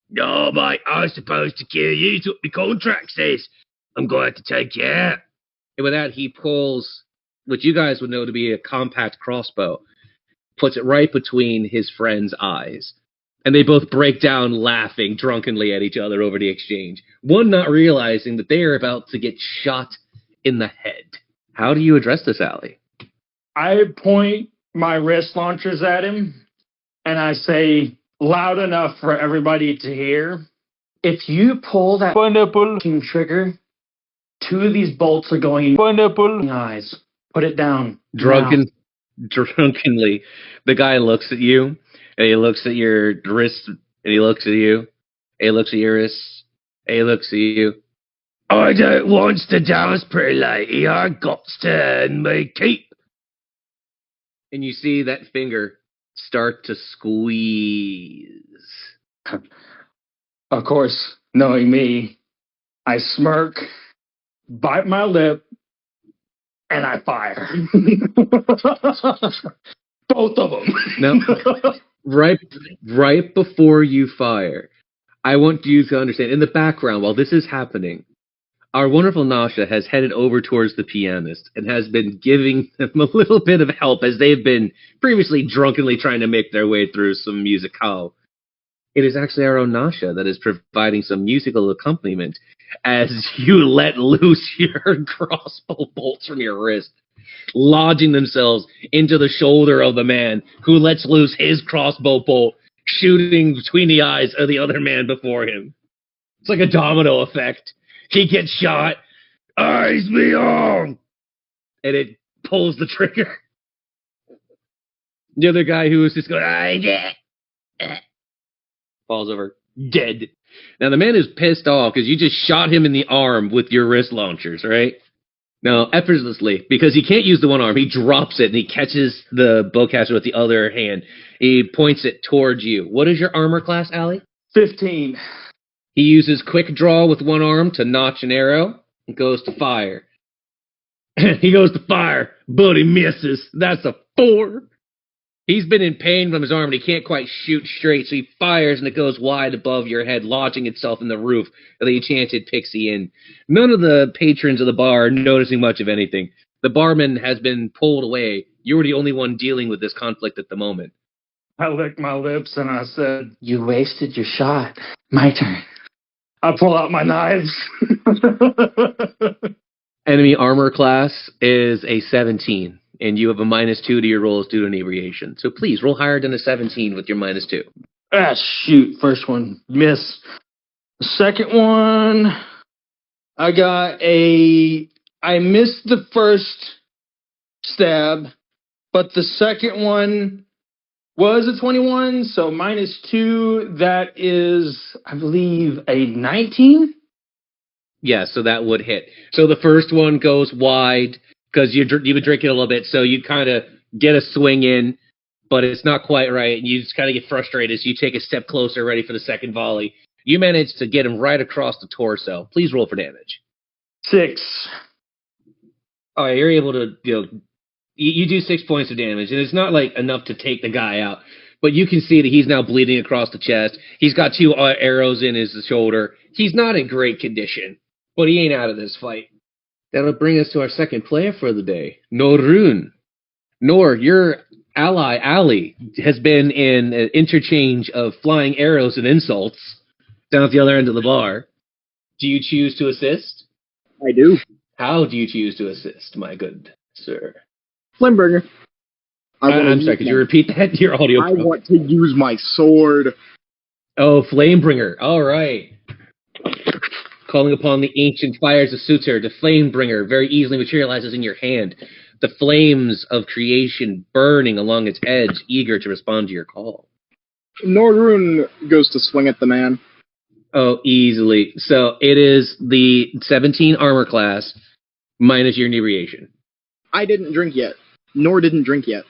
No, mate, I'm supposed to kill you. It's what the contract says. I'm going to take you out. And with that, he pulls what you guys would know to be a compact crossbow, puts it right between his friend's eyes. And they both break down laughing drunkenly at each other over the exchange. One not realizing that they are about to get shot in the head. How do you address this, Allie? I point my wrist launchers at him, and I say, loud enough for everybody to hear, if you pull that pineapple trigger, 2 of these bolts are going in pineapple eyes. Put it down. Drunkenly, the guy looks at you, and he looks at your wrist, and he looks at you, and he looks at your wrist, and he looks at you. I don't want to dance, pretty lady. I got to earn me keep. And you see that finger start to squeeze. Of course, knowing me, I smirk, bite my lip, and I fire. Both of them. No, right before you fire, I want you to understand, in the background, while this is happening, our wonderful Nasha has headed over towards the pianist and has been giving them a little bit of help as they've been previously drunkenly trying to make their way through some musical. It is actually our own Nasha that is providing some musical accompaniment as you let loose your crossbow bolts from your wrist, lodging themselves into the shoulder of the man who lets loose his crossbow bolt, shooting between the eyes of the other man before him. It's like a domino effect. He gets shot, eyes me on, and it pulls the trigger. The other guy who was just going, falls over dead. Now the man is pissed off because you just shot him in the arm with your wrist launchers, right? Now, effortlessly, because he can't use the one arm, he drops it and he catches the bowcaster with the other hand. He points it towards you. What is your armor class, Allie? 15. He uses quick draw with one arm to notch an arrow and goes to fire. He goes to fire, but he misses. That's a 4. He's been in pain from his arm and he can't quite shoot straight, so he fires and it goes wide above your head, lodging itself in the roof of the enchanted pixie inn. None of the patrons of the bar are noticing much of anything. The barman has been pulled away. You were the only one dealing with this conflict at the moment. I licked my lips and I said, You wasted your shot. My turn. I pull out my knives. Enemy armor class is a 17, and you have a -2 to your rolls due to inebriation. So please, roll higher than a 17 with your -2. Ah, shoot. First one, miss. The second one, I missed the first stab, but the second one was a 21, so -2, that is, I believe, a 19? Yeah, so that would hit. So the first one goes wide, because you've been drinking a little bit, so you kind of get a swing in, but it's not quite right, and you just kind of get frustrated as you take a step closer, ready for the second volley. You manage to get him right across the torso. Please roll for damage. 6. All right, you're able to, you do 6 points of damage, and it's not like enough to take the guy out, but you can see that he's now bleeding across the chest. He's got 2 arrows in his shoulder. He's not in great condition, but he ain't out of this fight. That'll bring us to our second player for the day, Norun. Nor, your ally, Ali, has been in an interchange of flying arrows and insults down at the other end of the bar. Do you choose to assist? I do. How do you choose to assist, my good sir? Flamebringer. I'm sorry, could you repeat that? Your audio. I want to use my sword. Oh, Flamebringer. All right. Calling upon the ancient fires of Sutur, the Flamebringer very easily materializes in your hand. The flames of creation burning along its edge, eager to respond to your call. Norun goes to swing at the man. Oh, easily. So it is the 17 armor class minus your inebriation. I didn't drink yet. Nor didn't drink yet.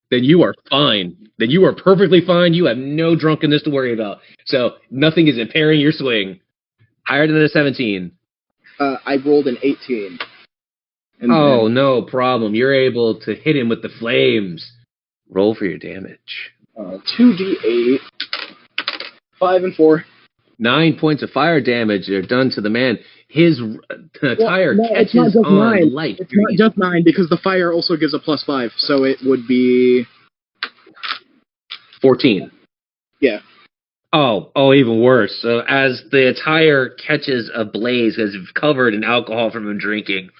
Then you are fine. Then you are perfectly fine. You have no drunkenness to worry about. So nothing is impairing your swing. Higher than a 17. I rolled an 18. Oh, no problem. You're able to hit him with the flames. Roll for your damage. 2d8. 5 and 4. 9 points of fire damage are done to the man. His tire it's not catches just on 9. light. It's not just 9 because the fire also gives a +5, so it would be 14. Yeah. Oh, even worse. So as the tire catches a blaze, as it's covered in alcohol from him drinking,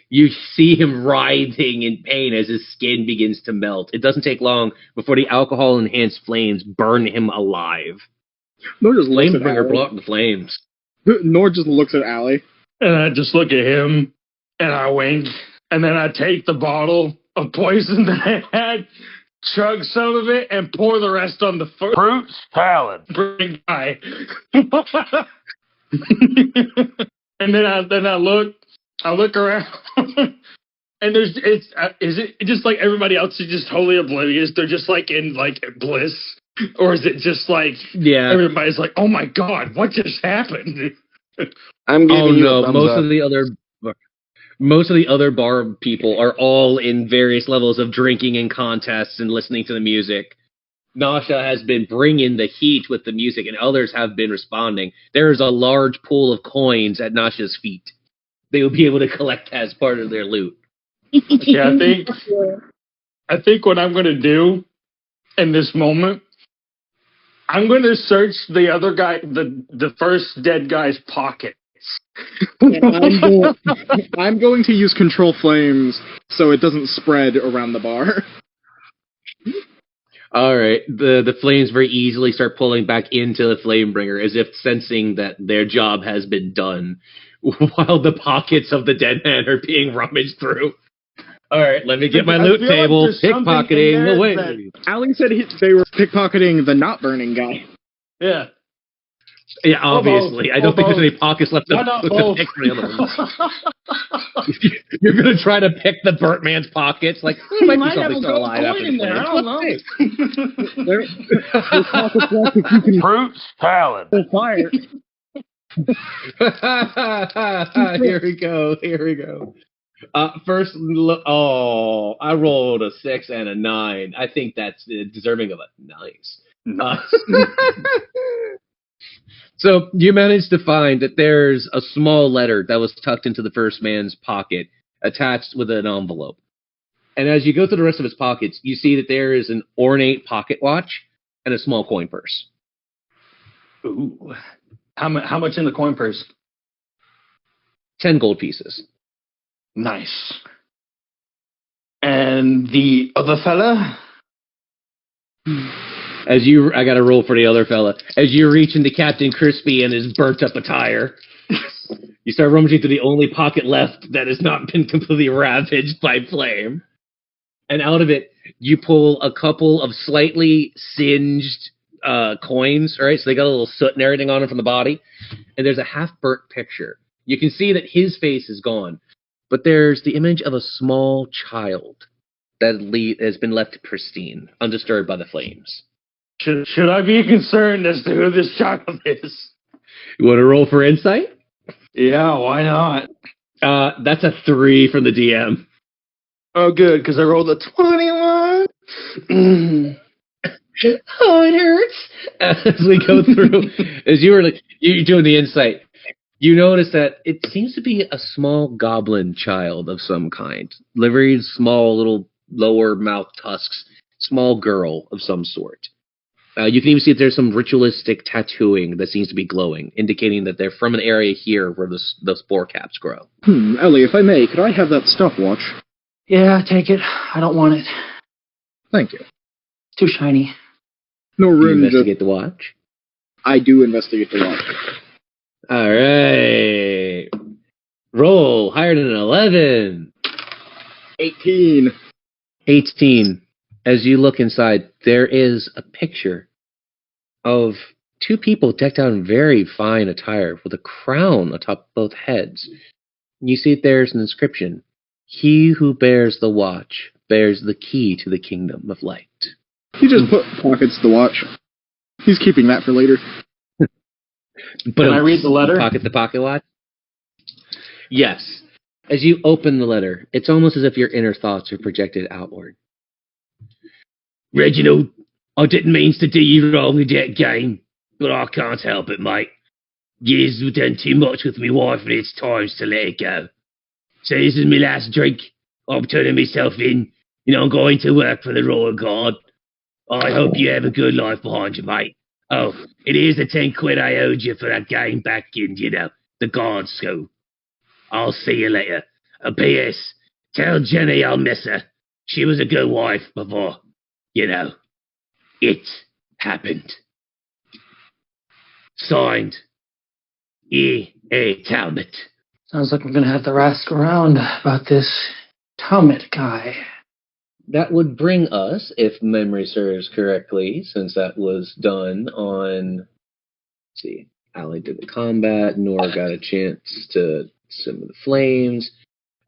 you see him writhing in pain as his skin begins to melt. It doesn't take long before the alcohol-enhanced flames burn him alive. Nor just looks at Flamebringer Allie. blocked the flames. Nor just looks at Allie. And I just look at him, and I wink, and then I take the bottle of poison that I had, chug some of it, and pour the rest on the fruit salad. Bring guy. And then I look around, And is it just like everybody else is just totally oblivious? They're just like in like bliss, or is it just like everybody's like, oh my god, what just happened? I'm giving you a thumbs most up. of the other bar people are all in various levels of drinking and contests and listening to the music. Nasha has been bringing the heat with the music, and others have been responding. There is a large pool of coins at Nasha's feet. They will be able to collect as part of their loot. Yeah, I think what I'm gonna do in this moment, I'm gonna search the other guy, the first dead guy's pockets. I'm going to use control flames so it doesn't spread around the bar. All right, the flames very easily start pulling back into the Flamebringer as if sensing that their job has been done, while the pockets of the dead man are being rummaged through. All right, let me get my loot table. Pickpocketing away. Ali said they were pickpocketing the not burning guy. Yeah. Yeah, obviously. I don't think there's any pockets left to pick for the other ones. You're going to try to pick the burnt man's pockets? Like, there might be something still alive after the there. I don't know. Fruit salad. Fire. Here we go. First, I rolled a 6 and a 9. I think that's deserving of a nice. So you managed to find that there's a small letter that was tucked into the first man's pocket, attached with an envelope. And as you go through the rest of his pockets, you see that there is an ornate pocket watch and a small coin purse. Ooh. How much in the coin purse? 10 gold pieces. Nice. And the other fella? I got to roll for the other fella. As you reach into Captain Crispy and his burnt up attire, you start rummaging through the only pocket left that has not been completely ravaged by flame. And out of it, you pull a couple of slightly singed coins, right? So they got a little soot and everything on them from the body. And there's a half-burnt picture. You can see that his face is gone, but there's the image of a small child that has been left pristine, undisturbed by the flames. Should I be concerned as to who this child is? You want to roll for insight? Yeah, why not? That's a 3 from the DM. Oh, good, because I rolled a 21. Oh, it hurts. As we go through, as you're doing the insight, you notice that it seems to be a small goblin child of some kind. Very small, little lower mouth tusks. Small girl of some sort. You can even see that there's some ritualistic tattooing that seems to be glowing, indicating that they're from an area here where the spore caps grow. Ellie, if I may, could I have that stopwatch? Yeah, take it. I don't want it. Thank you. It's too shiny. No room to investigate the watch? I do investigate the watch. All right. Roll higher than an 11. 18. 18. As you look inside, there is a picture of two people decked out in very fine attire with a crown atop both heads. You see that there's an inscription. He who bears the watch bears the key to the kingdom of light. He just put pockets the watch. He's keeping that for later. But Can I read the letter? Pocket the pocket watch? Yes. As you open the letter, it's almost as if your inner thoughts are projected outward. Reginald, I didn't mean to do you wrong in that game, but I can't help it, mate. Years have done too much with me wife and it's time to let it go. So this is my last drink. I'm turning myself in. I'm going to work for the Royal Guard. I hope you have a good life behind you, mate. Oh, it is the 10 quid I owed you for that game back in, the guard school. I'll see you later. P.S. Tell Jenny I'll miss her. She was a good wife before. It happened. Signed, E.A. Talbot. Sounds like I'm going to have to ask around about this Talbot guy. That would bring us, if memory serves correctly, since that was done on, let's see, Allie did the combat, Nora got a chance to swim with the flames,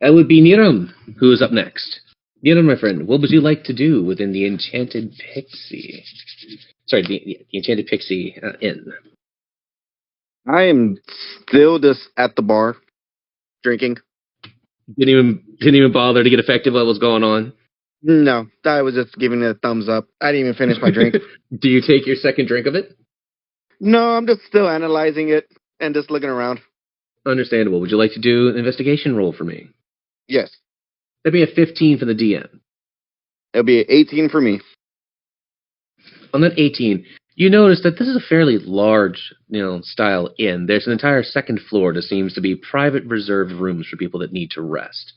That would be Niram, who is up next. Niram, my friend, what would you like to do within the Enchanted Pixie? Sorry, the Enchanted Pixie Inn. I am still just at the bar, drinking. Didn't even bother to get effective what was going on. No, I was just giving it a thumbs up. I didn't even finish my drink. Do you take your second drink of it? No, I'm just still analyzing it and just looking around. Understandable. Would you like to do an investigation roll for me? Yes. That'd be a 15 for the DM. It'll be an 18 for me. On that 18, you notice that this is a fairly large, style inn. There's an entire second floor that seems to be private reserved rooms for people that need to rest.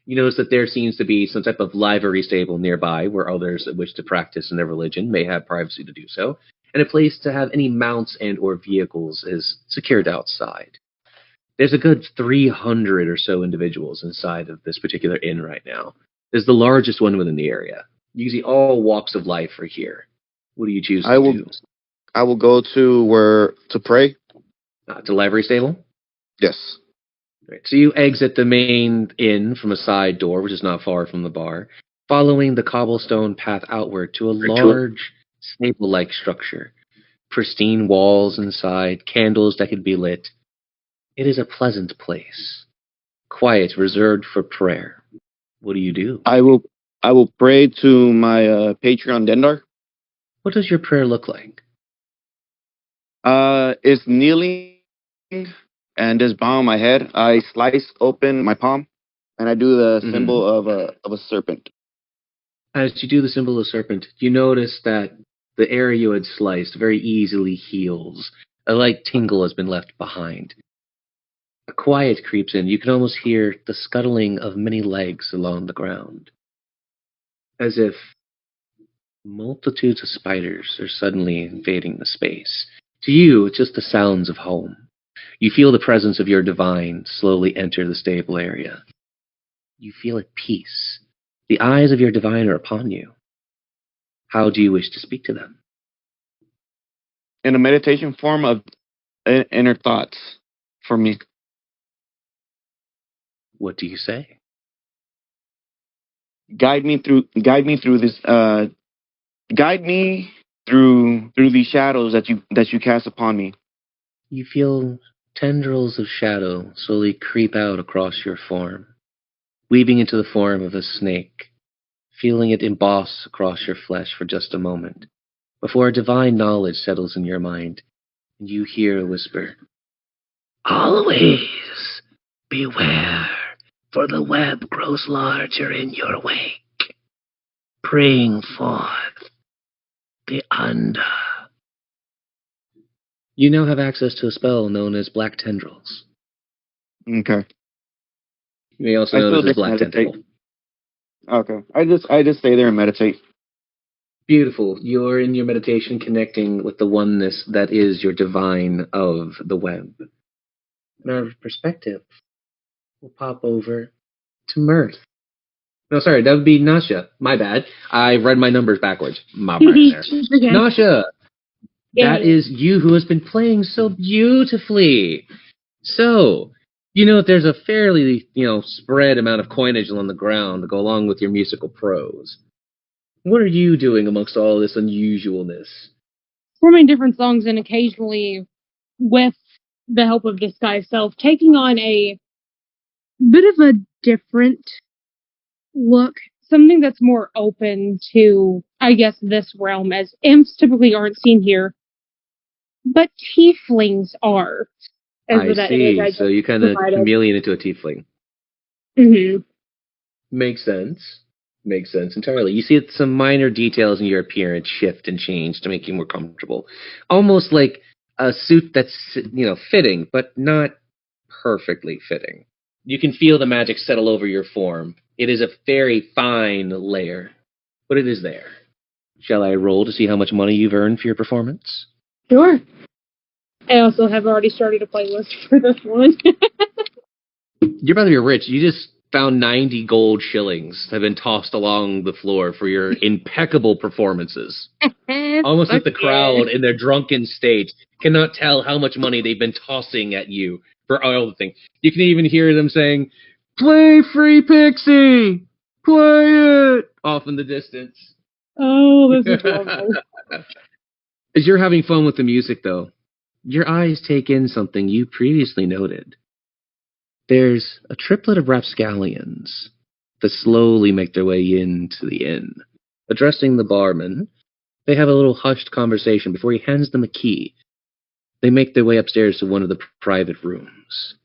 You notice that there seems to be some type of livery stable nearby where others that wish to practice in their religion may have privacy to do so, and a place to have any mounts and or vehicles is secured outside. There's a good 300 or so individuals inside of this particular inn right now. It's the largest one within the area. You see all walks of life are here. What do you choose to do? I will go to pray. To livery stable? Yes. Right. So you exit the main inn from a side door, which is not far from the bar, following the cobblestone path outward to a large stable-like structure. Pristine walls inside, candles that could be lit. It is a pleasant place. Quiet, reserved for prayer. What do you do? I will pray to my Patreon Dendar. What does your prayer look like? It's kneeling and just bowing my head. I slice open my palm and I do the symbol of a serpent. As you do the symbol of serpent, you notice that the area you had sliced very easily heals. A light tingle has been left behind. A quiet creeps in. You can almost hear the scuttling of many legs along the ground. As if multitudes of spiders are suddenly invading the space. To you, it's just the sounds of home. You feel the presence of your divine slowly enter the stable area. You feel at peace. The eyes of your divine are upon you. How do you wish to speak to them? In a meditation form of inner thoughts for me. What do you say? Guide me through this. Guide me through these shadows that you cast upon me. You feel tendrils of shadow slowly creep out across your form, weaving into the form of a snake, feeling it emboss across your flesh for just a moment, before a divine knowledge settles in your mind, and you hear a whisper. Always beware, for the web grows larger in your wake. Bring forth the under. You now have access to a spell known as Black Tendrils. Okay. You may also know this as Black Tentacle. Okay. I just stay there and meditate. Beautiful. You're in your meditation connecting with the oneness that is your divine of the web. In our perspective, we'll pop over to Mirth. No, sorry, that would be Nasha. My bad. I read my numbers backwards. My bad there. Nasha! That is you who has been playing so beautifully. So, you know that there's a fairly, spread amount of coinage on the ground to go along with your musical prose. What are you doing amongst all this unusualness? Performing different songs and occasionally, with the help of disguise self, taking on a bit of a different look. Something that's more open to, I guess, this realm, as imps typically aren't seen here. But tieflings are. I see. So you kind of chameleon into a tiefling. Mm-hmm. Makes sense. Makes sense entirely. You see some minor details in your appearance shift and change to make you more comfortable. Almost like a suit that's, fitting, but not perfectly fitting. You can feel the magic settle over your form. It is a very fine layer, but it is there. Shall I roll to see how much money you've earned for your performance? Sure. I also have already started a playlist for this one. You're about to be rich. You just found 90 gold shillings have been tossed along the floor for your impeccable performances. Almost like the crowd in their drunken state cannot tell how much money they've been tossing at you for all the things. You can even hear them saying, Play Free Pixie! Play it! Off in the distance. Oh, this is lovely. As you're having fun with the music, though, your eyes take in something you previously noted. There's a triplet of rapscallions that slowly make their way into the inn. Addressing the barman, they have a little hushed conversation before he hands them a key. They make their way upstairs to one of the private rooms.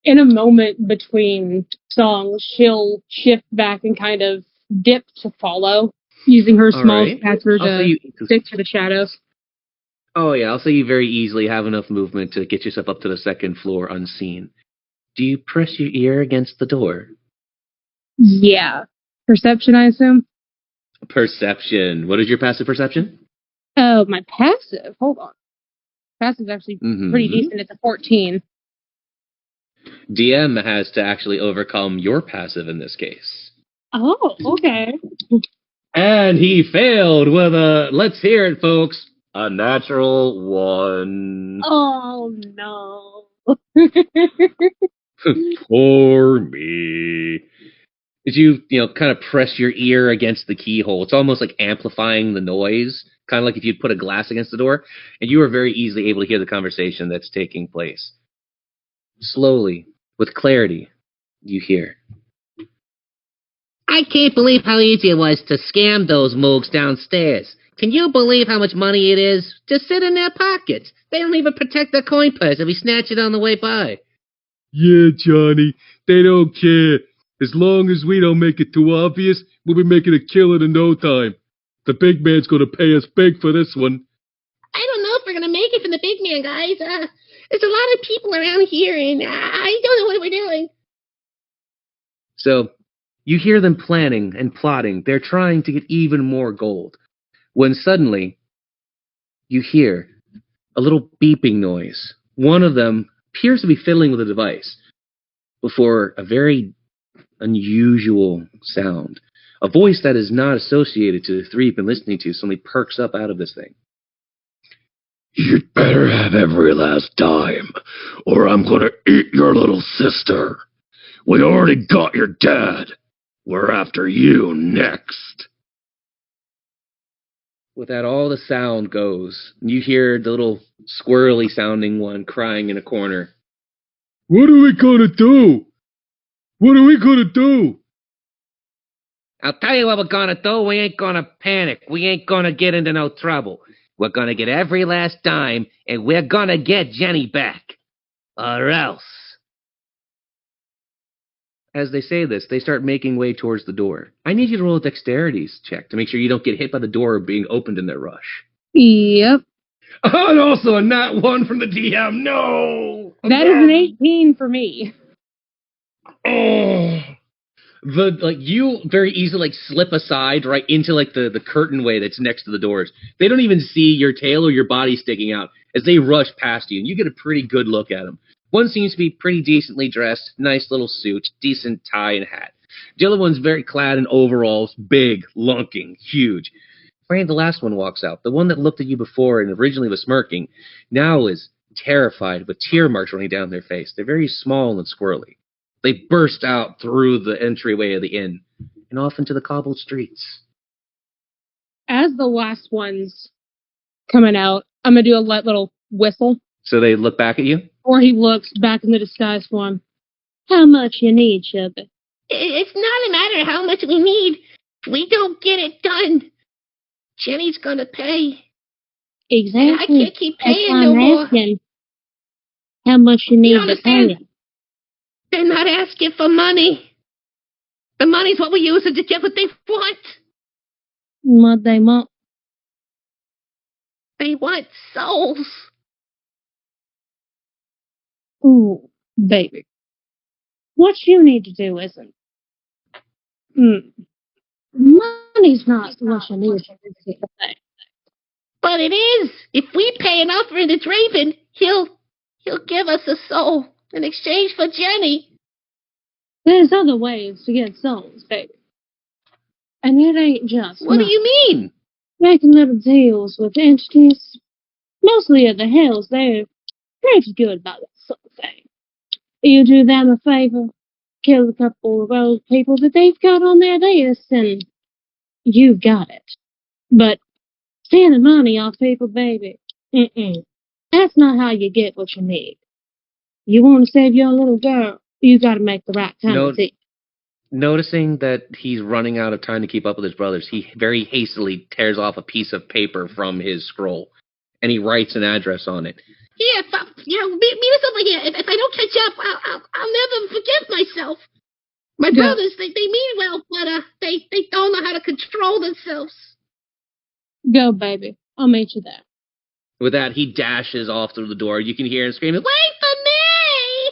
In a moment between songs, she'll shift back and kind of dip to follow, using her small stature to stick to the shadows. Oh yeah, I'll say you very easily have enough movement to get yourself up to the second floor unseen. Do you press your ear against the door? Yeah. Perception, I assume? Perception. What is your passive perception? Oh, my passive? Hold on. Passive's actually pretty decent. It's a 14. DM has to actually overcome your passive in this case. Oh, okay. And he failed with a, let's hear it, folks, a natural 1. Oh, no. Poor me. As you kind of press your ear against the keyhole, it's almost like amplifying the noise, kind of like if you'd put a glass against the door, and you are very easily able to hear the conversation that's taking place. Slowly, with clarity, you hear. I can't believe how easy it was to scam those moogs downstairs. Can you believe how much money it is to sit in their pockets? They don't even protect their coin purse if we snatch it on the way by. Yeah, Johnny, they don't care. As long as we don't make it too obvious, we'll be making a killing in no time. The big man's gonna pay us big for this one. I don't know if we're gonna make it from the big man, guys. There's a lot of people around here, and I don't know what we're doing. So, you hear them planning and plotting. They're trying to get even more gold. When suddenly, you hear a little beeping noise. One of them appears to be fiddling with a device before a very unusual sound. A voice that is not associated to the three you've been listening to suddenly perks up out of this thing. You'd better have every last dime, or I'm gonna eat your little sister. We already got your dad. We're after you next. With that, all the sound goes. You hear the little squirrely sounding one crying in a corner. What are we gonna do? What are we gonna do? I'll tell you what we're gonna do. We ain't gonna panic. We ain't gonna get into no trouble. We're gonna get every last dime, and we're gonna get Jenny back. Or else. As they say this, they start making way towards the door. I need you to roll a dexterities check to make sure you don't get hit by the door being opened in their rush. Yep. And also a nat 1 from the DM. No! That is an 18 for me. Oh. You very easily slip aside right into the curtain way that's next to the doors. They don't even see your tail or your body sticking out as they rush past you, and you get a pretty good look at them. One seems to be pretty decently dressed, nice little suit, decent tie and hat. The other one's very clad in overalls, big, lunking, huge. Finally, the last one walks out. The one that looked at you before and originally was smirking, now is terrified with tear marks running down their face. They're very small and squirrely. They burst out through the entryway of the inn and off into the cobbled streets. As the last one's coming out, I'm going to do a little whistle. So they look back at you? Or he looks back in the disguised form. How much you need, Chubby? It's not a matter of how much we need. If we don't get it done, Jenny's gonna pay. Exactly. And I can't keep paying That's no why I'm more. asking how much you need to pay it. They're not asking for money. The money's what we use to get what they want. What they want. They want souls. Ooh, baby. What you need to do isn't. Money's not what you need to do. But it is. If we pay enough for the Draven, he'll give us a soul in exchange for Jenny. There's other ways to get souls, baby. And it ain't just What do you mean? making little deals with entities. Mostly at the Hells, they're pretty good about that sort of thing. You do them a favor, kill a couple of those people that they've got on their list, and you've got it. But spending money off people, baby, that's not how you get what you need. You want to save your little girl, you got to make the right kind of thing. Noticing that he's running out of time to keep up with his brothers, he very hastily tears off a piece of paper from his scroll, and he writes an address on it. Here, meet us over here. If I don't catch up, I'll never forgive myself. My brothers, they mean well, but they don't know how to control themselves. Go, baby. I'll meet you there. With that, he dashes off through the door. You can hear him screaming, "Wait for me!"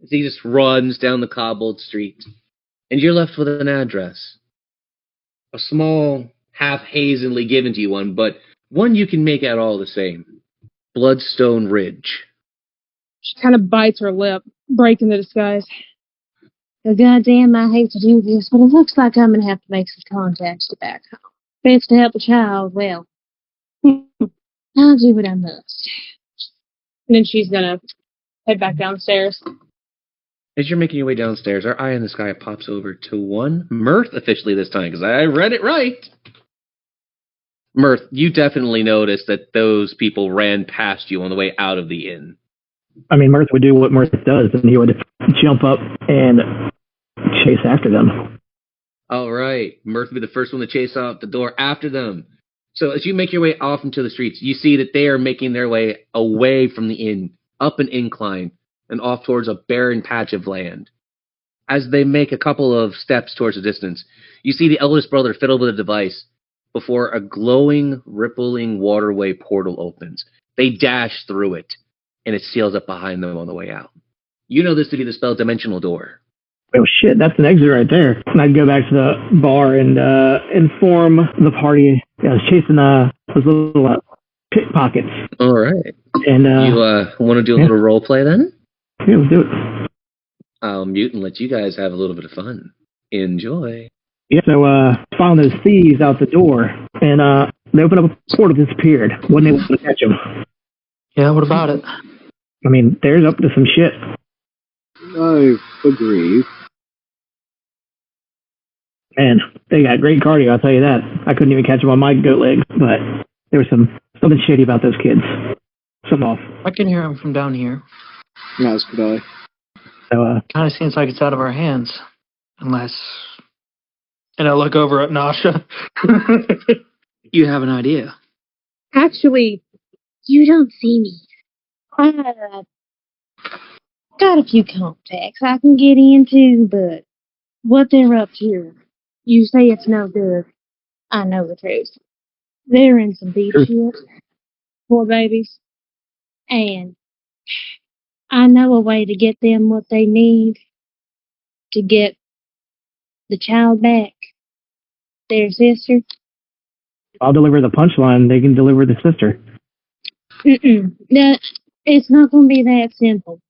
as he just runs down the cobbled street. And you're left with an address. A small, half-hazily given to you one, but one you can make out all the same. Bloodstone Ridge. She kind of bites her lip, breaking the disguise. So goddamn, I hate to do this, but it looks like I'm going to have to make some contacts to back home. If it's to help a child, well, I'll do what I must. And then she's going to head back downstairs. As you're making your way downstairs, our eye in the sky pops over to one Mirth officially this time, because I read it right. Mirth, you definitely noticed that those people ran past you on the way out of the inn. I mean, Mirth would do what Mirth does, and he would jump up and chase after them. All right. Mirth would be the first one to chase out the door after them. So as you make your way off into the streets, you see that they are making their way away from the inn, up an incline, and off towards a barren patch of land. As they make a couple of steps towards the distance, you see the eldest brother fiddle with a device before a glowing, rippling waterway portal opens. They dash through it, and it seals up behind them on the way out. You know this to be the spell Dimensional Door. Oh shit, that's an exit right there. And I'd go back to the bar and inform the party. I was chasing those little pickpockets. All right. And you want to do a little role play then? Yeah, let's do it. I'll mute and let you guys have a little bit of fun. Enjoy. Yeah, so found those thieves out the door, and they opened up a portal, disappeared. Wasn't able to catch them. Yeah, what about it? I mean, they're up to some shit. I agree. Man, they got great cardio, I'll tell you that. I couldn't even catch them on my goat legs, but there was something shady about those kids. Something off. I can hear them from down here. As could I. So, kind of seems like it's out of our hands. Unless... And I look over at Nasha. You have an idea. Actually, you don't see me. I got a few contacts I can get into, but what they're up to, you say it's no good. I know the truth. They're in some deep shit. Poor babies. And I know a way to get them what they need to get the child back. Their sister. I'll deliver the punchline. They can deliver the sister. It's not going to be that simple.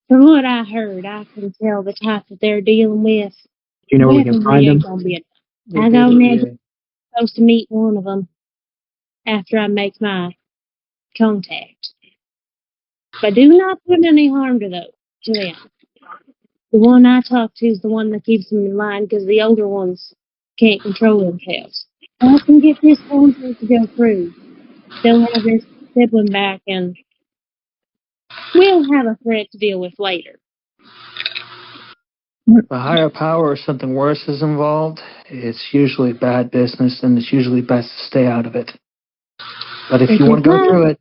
From what I heard, I can tell the type that they're dealing with. Do you know where we can find them? I go next. Supposed to meet one of them after I make my contact. But do not put any harm to them. The one I talk to is the one that keeps them in line because the older ones can't control themselves. I can get this contract to go through. They'll have their sibling back, and we'll have a threat to deal with later. If a higher power or something worse is involved, it's usually bad business, and it's usually best to stay out of it. But if you want to go through it,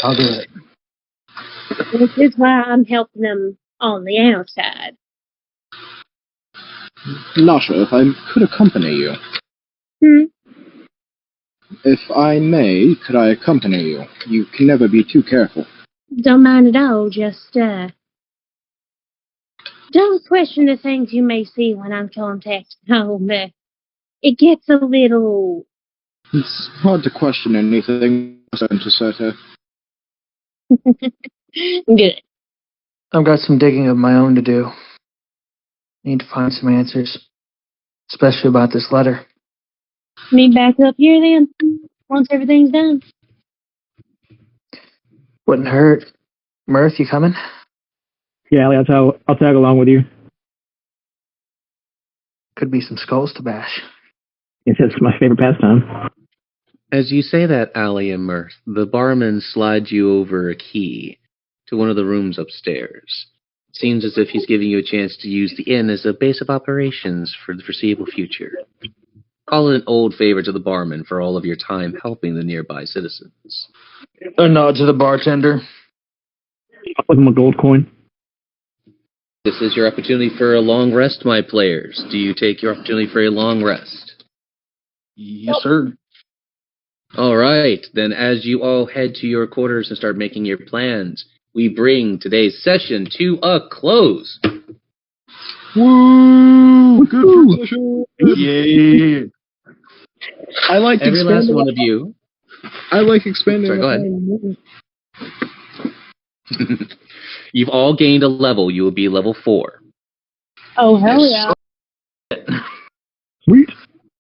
I'll do it. Which is why I'm helping them on the outside. Nasha, if I could accompany you. If I may, could I accompany you? You can never be too careful. Don't mind at all, just, don't question the things you may see when I'm contacting home. It gets a little... It's hard to question anything, to Soto. Good. I've got some digging of my own to do. Need to find some answers. Especially about this letter. Meet back up here then, once everything's done. Wouldn't hurt. Mirth, you coming? Yeah, Allie, I'll tag along with you. Could be some skulls to bash. It's my favorite pastime. As you say that, Allie and Mirth, the barman slides you over a key to one of the rooms upstairs. Seems as if he's giving you a chance to use the inn as a base of operations for the foreseeable future. Call it an old favor to the barman for all of your time helping the nearby citizens. A nod to the bartender. With him a gold coin. This is your opportunity for a long rest, my players. Do you take your opportunity for a long rest? Yes, sir. All right, then as you all head to your quarters and start making your plans, we bring today's session to a close. Woo! Good session. Yeah. I like Every last expanding. one of you. I like expanding. Sorry, go ahead. You've all gained a level. You will be level 4. Oh, hell yeah.